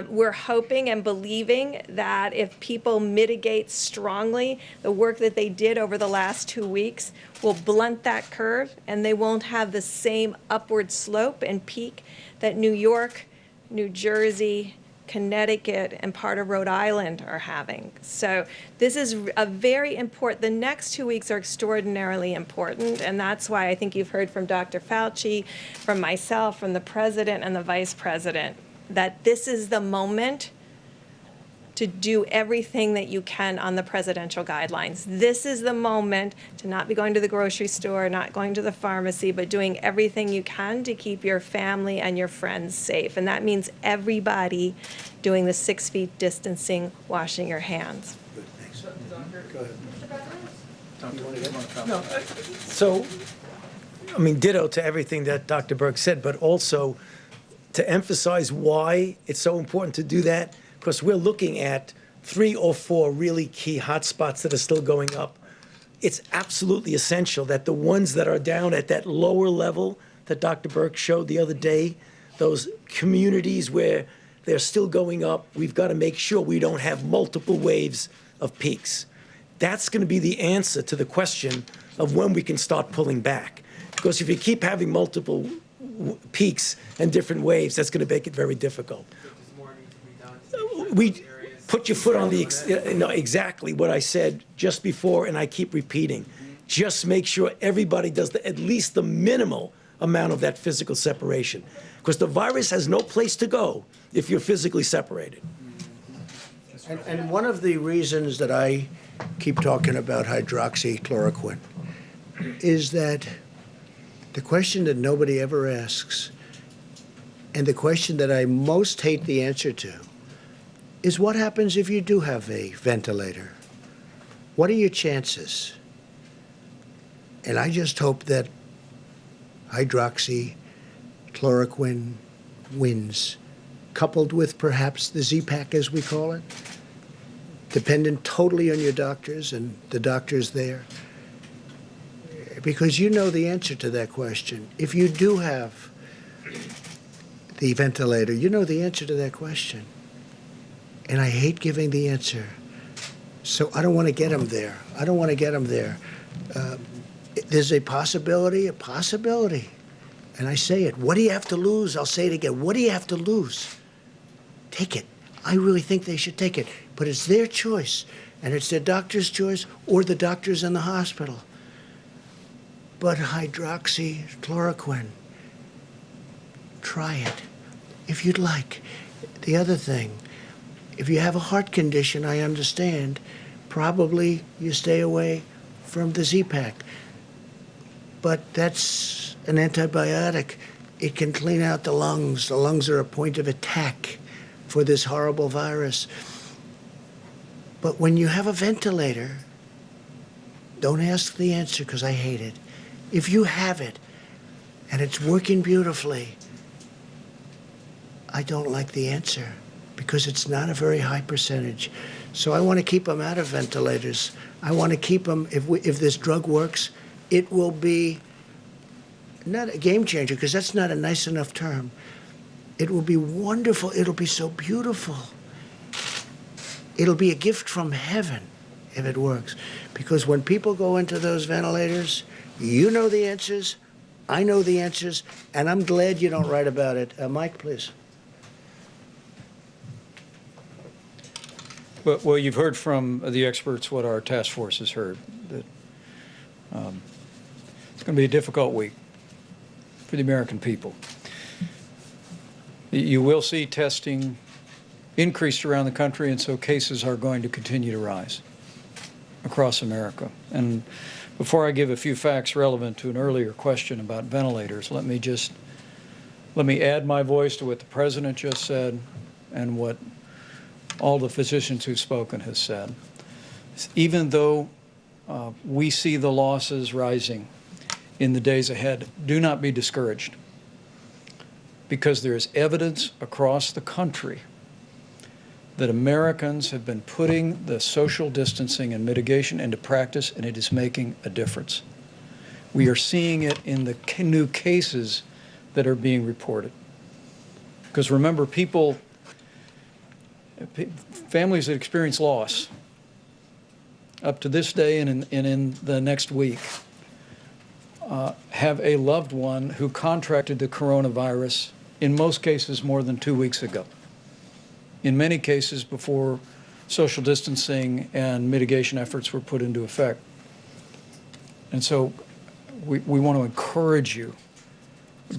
We're hoping and believing that if people mitigate strongly, the work that they did over the last 2 weeks will blunt that curve, and they won't have the same upward slope and peak that New York, New Jersey, Connecticut, and part of Rhode Island are having. So this is a very important, the next 2 weeks are extraordinarily important, and that's why I think you've heard from Dr. Fauci, from myself, from the president and the vice president, that this is the moment to do everything that you can on the presidential guidelines. This is the moment to not be going to the grocery store, not going to the pharmacy, but doing everything you can to keep your family and your friends safe. And that means everybody doing the 6 feet distancing, washing your hands. No, so, I mean, ditto to everything that Dr. Berg said, but also to emphasize why it's so important to do that, because we're looking at 3 or 4 really key hotspots that are still going up. It's absolutely essential that the ones that are down at that lower level that Dr. Berg showed the other day, those communities where they're still going up, we've got to make sure we don't have multiple waves of peaks. That's going to be the answer to the question of when we can start pulling back. Because if you keep having multiple peaks and different waves, that's going to make it very difficult. We put your foot on the, no, exactly what I said just before, and I keep repeating. Just make sure everybody does at least the minimal amount of that physical separation. Because the virus has no place to go if you're physically separated. And one of the reasons that I keep talking about hydroxychloroquine is that the question that nobody ever asks, and the question that I most hate the answer to, is what happens if you do have a ventilator? What are your chances? And I just hope that hydroxychloroquine wins, coupled with perhaps the Z-Pack, as we call it, dependent totally on your doctors and the doctors there. Because you know the answer to that question. If you do have the ventilator, you know the answer to that question. And I hate giving the answer. So I don't want to get them there. I don't want to get them there. There's a possibility. And I say it. What do you have to lose? I'll say it again. What do you have to lose? Take it. I really think they should take it. But it's their choice. And it's their doctor's choice or the doctors in the hospital. But hydroxychloroquine, try it if you'd like. The other thing, if you have a heart condition, I understand, probably you stay away from the Z-Pack. But that's an antibiotic. It can clean out the lungs. The lungs are a point of attack for this horrible virus. But when you have a ventilator, don't ask the answer because I hate it. If you have it and it's working beautifully, I don't like the answer because it's not a very high percentage. So I want to keep them out of ventilators. I want to keep them, if this drug works, it will be not a game changer because that's not a nice enough term. It will be wonderful. It'll be so beautiful. It'll be a gift from heaven if it works. Because when people go into those ventilators, you know the answers, I know the answers, and I'm glad you don't write about it. Mike, please. Well, you've heard from the experts what our task force has heard, that it's going to be a difficult week for the American people. You will see testing increased around the country, and so cases are going to continue to rise across America. And before I give a few facts relevant to an earlier question about ventilators, let me add my voice to what the President just said and what all the physicians who've spoken has said. Even though we see the losses rising in the days ahead, do not be discouraged. because there is evidence across the country that Americans have been putting the social distancing and mitigation into practice, and it is making a difference. We are seeing it in the new cases that are being reported. Because remember, families that experience loss up to this day and in the next week have a loved one who contracted the coronavirus, in most cases more than 2 weeks ago. In many cases before social distancing and mitigation efforts were put into effect. And so we want to encourage you,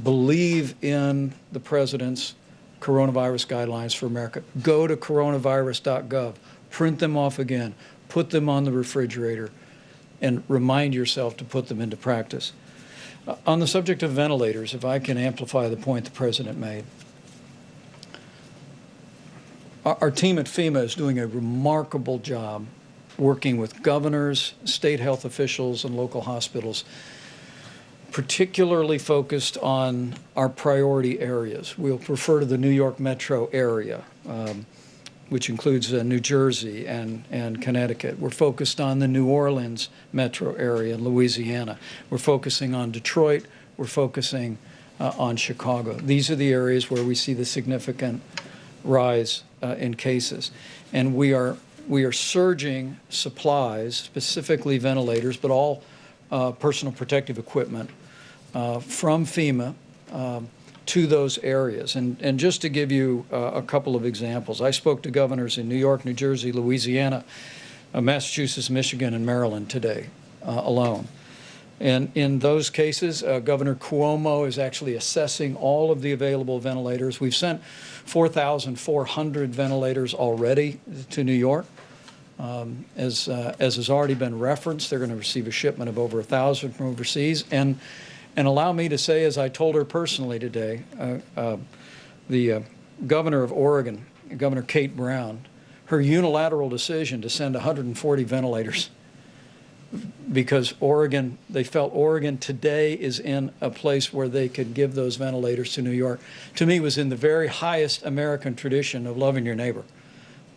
believe in the President's coronavirus guidelines for America. Go to coronavirus.gov, print them off again, put them on the refrigerator, and remind yourself to put them into practice. On the subject of ventilators, if I can amplify the point the President made, our team at FEMA is doing a remarkable job working with governors, state health officials, and local hospitals, particularly focused on our priority areas. We'll refer to the New York metro area, which includes New Jersey and Connecticut. We're focused on the New Orleans metro area in Louisiana. We're focusing on Detroit. We're focusing on Chicago. These are the areas where we see the significant rise in cases. And we are surging supplies, specifically ventilators, but all personal protective equipment from FEMA to those areas. And just to give you a couple of examples, I spoke to governors in New York, New Jersey, Louisiana, Massachusetts, Michigan, and Maryland today alone. And in those cases, Governor Cuomo is actually assessing all of the available ventilators. We've sent 4,400 ventilators already to New York. As has already been referenced, they're going to receive a shipment of over 1,000 from overseas. And allow me to say, as I told her personally today, the governor of Oregon, Governor Kate Brown, her unilateral decision to send 140 ventilators because Oregon, they felt Oregon today is in a place where they could give those ventilators to New York, to me was in the very highest American tradition of loving your neighbor.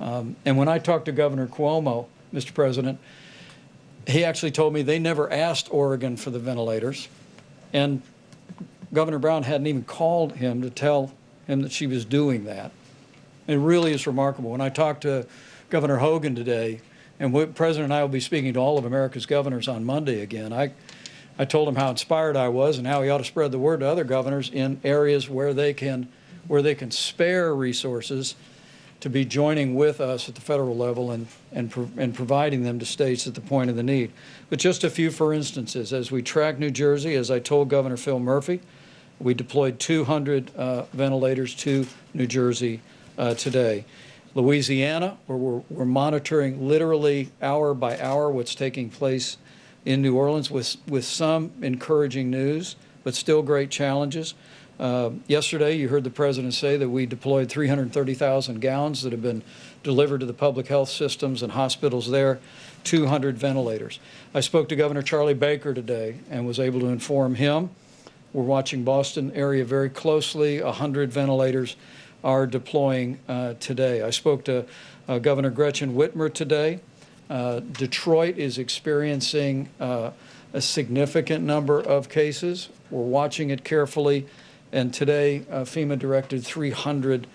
And when I talked to Governor Cuomo, Mr. President, he actually told me they never asked Oregon for the ventilators, and Governor Brown hadn't even called him to tell him that she was doing that. It really is remarkable. When I talked to Governor Hogan today, and the President and I will be speaking to all of America's governors on Monday again, I told him how inspired I was and how he ought to spread the word to other governors in areas where they can spare resources to be joining with us at the federal level and providing them to states at the point of the need. But just a few for instances. As we track New Jersey, as I told Governor Phil Murphy, we deployed 200 ventilators to New Jersey today. Louisiana, where we're monitoring literally hour by hour what's taking place in New Orleans with some encouraging news, but still great challenges. Yesterday, you heard the President say that we deployed 330,000 gowns that have been delivered to the public health systems and hospitals there, 200 ventilators. I spoke to Governor Charlie Baker today and was able to inform him. We're watching Boston area very closely. 100 ventilators are deploying today. I spoke to Governor Gretchen Whitmer today. Detroit is experiencing a significant number of cases. We're watching it carefully. And today, FEMA directed 300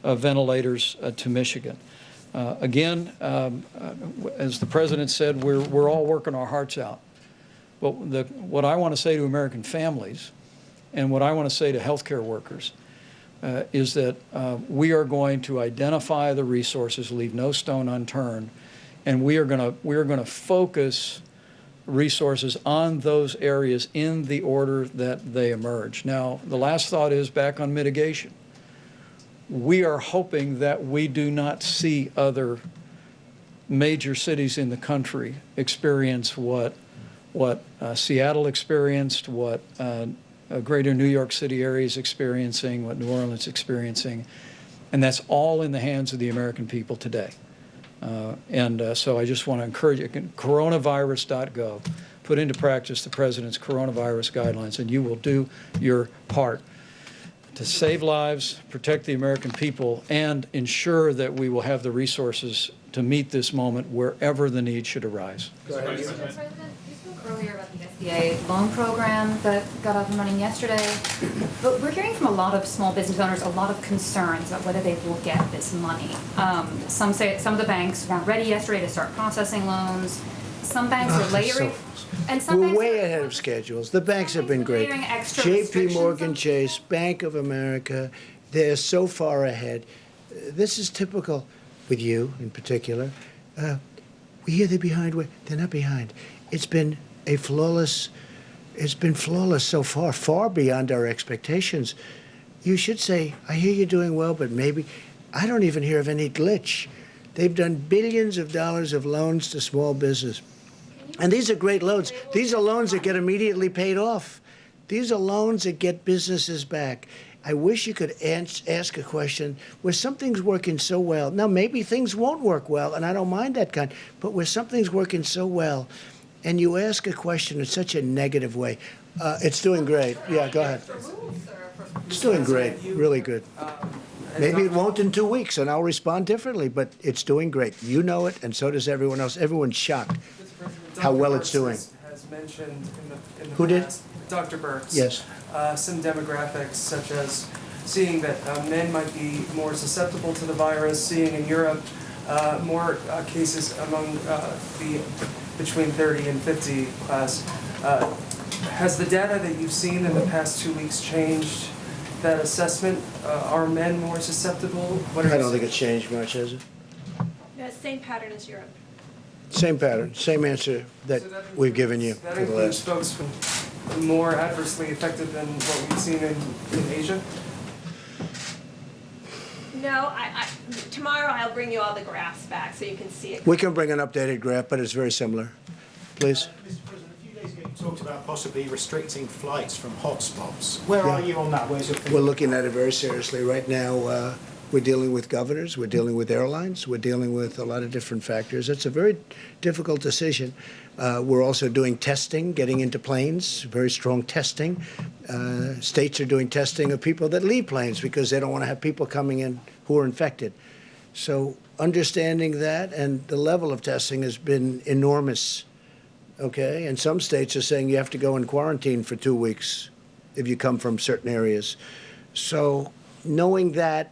ventilators to Michigan. Again, as the President said, we're all working our hearts out. But what I want to say to American families and what I want to say to healthcare workers is that we are going to identify the resources, leave no stone unturned, and we are going to focus resources on those areas in the order that they emerge. Now, the last thought is back on mitigation. We are hoping that we do not see other major cities in the country experience what Seattle experienced, what greater New York City area is experiencing, what New Orleans is experiencing, and that's all in the hands of the American people today. So I just want to encourage you, coronavirus.gov, put into practice the President's coronavirus guidelines, and you will do your part. to save lives, protect the American people, and ensure that we will have the resources to meet this moment wherever the need should arise. Mr. President, you spoke earlier about the SBA loan program that got up and running yesterday, but we're hearing from a lot of small business owners a lot of concerns about whether they will get this money. Some say some of the banks weren't ready yesterday to start processing loans. Some banks are layering, and some We're banks way are ahead of schedules. The banks have been great. layering extra JP restrictions Morgan on Chase, Bank of America, they're so far ahead. This is typical with you in particular. We hear they're behind. They're not behind. It's been flawless so far, far beyond our expectations. You should say, I hear you're doing well, but maybe, I don't even hear of any glitch. They've done billions of dollars of loans to small business. And these are great loans. These are loans that get immediately paid off. These are loans that get businesses back. I wish you could ask a question where something's working so well. Now, maybe things won't work well, and I don't mind that kind, but where something's working so well, and you ask a question in such a negative way, it's doing great. Yeah, go ahead. It's doing great, really good. Maybe it won't in 2 weeks, and I'll respond differently, but it's doing great. You know it, and so does everyone else. Everyone's shocked how well it's doing. Has mentioned in the Who did? past, Dr. Burks. Yes. Some demographics such as seeing that men might be more susceptible to the virus, seeing in Europe more cases among the between 30 and 50 class. Has the data that you've seen in the past 2 weeks changed that assessment? Are men more susceptible? I don't think it's changed much, has it? No, same pattern as Europe. Same pattern, same answer that we've given you That for the includes last. folks more adversely affected than what we've seen in Asia? No, tomorrow I'll bring you all the graphs back so you can see it. We can bring an updated graph, but it's very similar. Please. Mr. President, a few days ago you talked about possibly restricting flights from hotspots. Where are Yeah. you on that? Where's your thinking? We're looking at it very seriously. Right now, we're dealing with governors, we're dealing with airlines, we're dealing with a lot of different factors. It's a very difficult decision. We're also doing testing, getting into planes, very strong testing. States are doing testing of people that leave planes because they don't want to have people coming in who are infected. So understanding that and the level of testing has been enormous, okay? And some states are saying you have to go in quarantine for 2 weeks if you come from certain areas. So knowing that,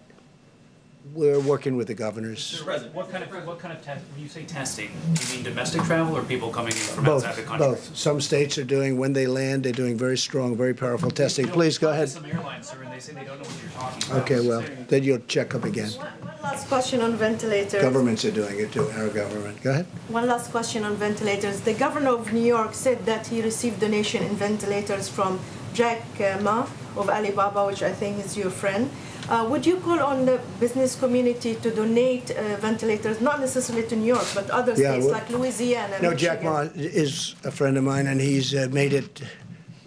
we're working with the governors. Mr. President, what kind of test, when you say testing, do you mean domestic travel or people coming in from outside the country? Both. Some states are doing, when they land, they're doing very strong, very powerful testing. Please, go ahead. Some airlines, sir, and they say they don't know what you're talking about. Okay, well, then you'll check up again. One last question on ventilators. Governments are doing it too, our government. Go ahead. One last question on ventilators. The governor of New York said that he received donation in ventilators from Jack Ma of Alibaba, which I think is your friend. Would you call on the business community to donate ventilators, not necessarily to New York, but other states like Louisiana? No, Jack Ma is a friend of mine, and he's made it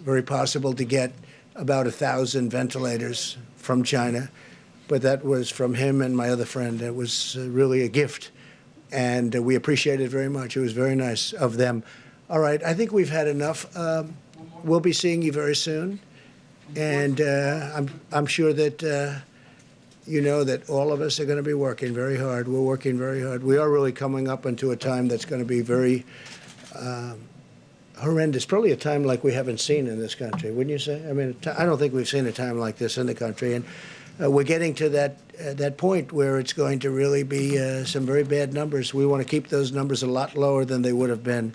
very possible to get about 1,000 ventilators from China. But that was from him and my other friend. It was really a gift, and we appreciate it very much. It was very nice of them. All right, I think we've had enough. We'll be seeing you very soon, and I'm sure that you know that all of us are going to be working very hard. We're working very hard. We are really coming up into a time that's going to be very horrendous, probably a time like we haven't seen in this country, wouldn't you say? I mean, I don't think we've seen a time like this in the country, and we're getting to that point where it's going to really be some very bad numbers. We want to keep those numbers a lot lower than they would have been,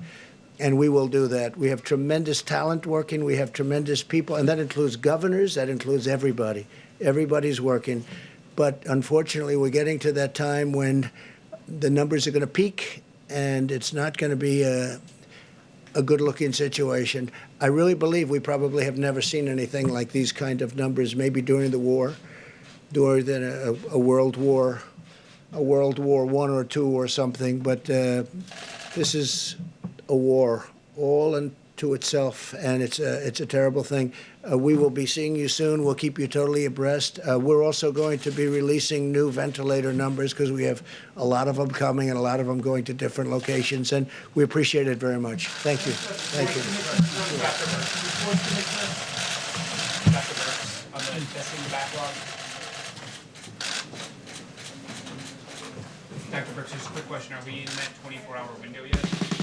and we will do that. We have tremendous talent working. We have tremendous people, and that includes governors. That includes everybody. Everybody's working. But unfortunately, we're getting to that time when the numbers are going to peak, and it's not going to be a good-looking situation. I really believe we probably have never seen anything like these kind of numbers, maybe during the war, during a World War, a World War I or II or something. But this is a war all unto itself, and it's a terrible thing. We will be seeing you soon. We'll keep you totally abreast. We're also going to be releasing new ventilator numbers because we have a lot of them coming and a lot of them going to different locations, and we appreciate it very much. Thank you. Thank you. On testing backlog? Dr. Brooks, just a quick question. Are we in that 24-hour window yet?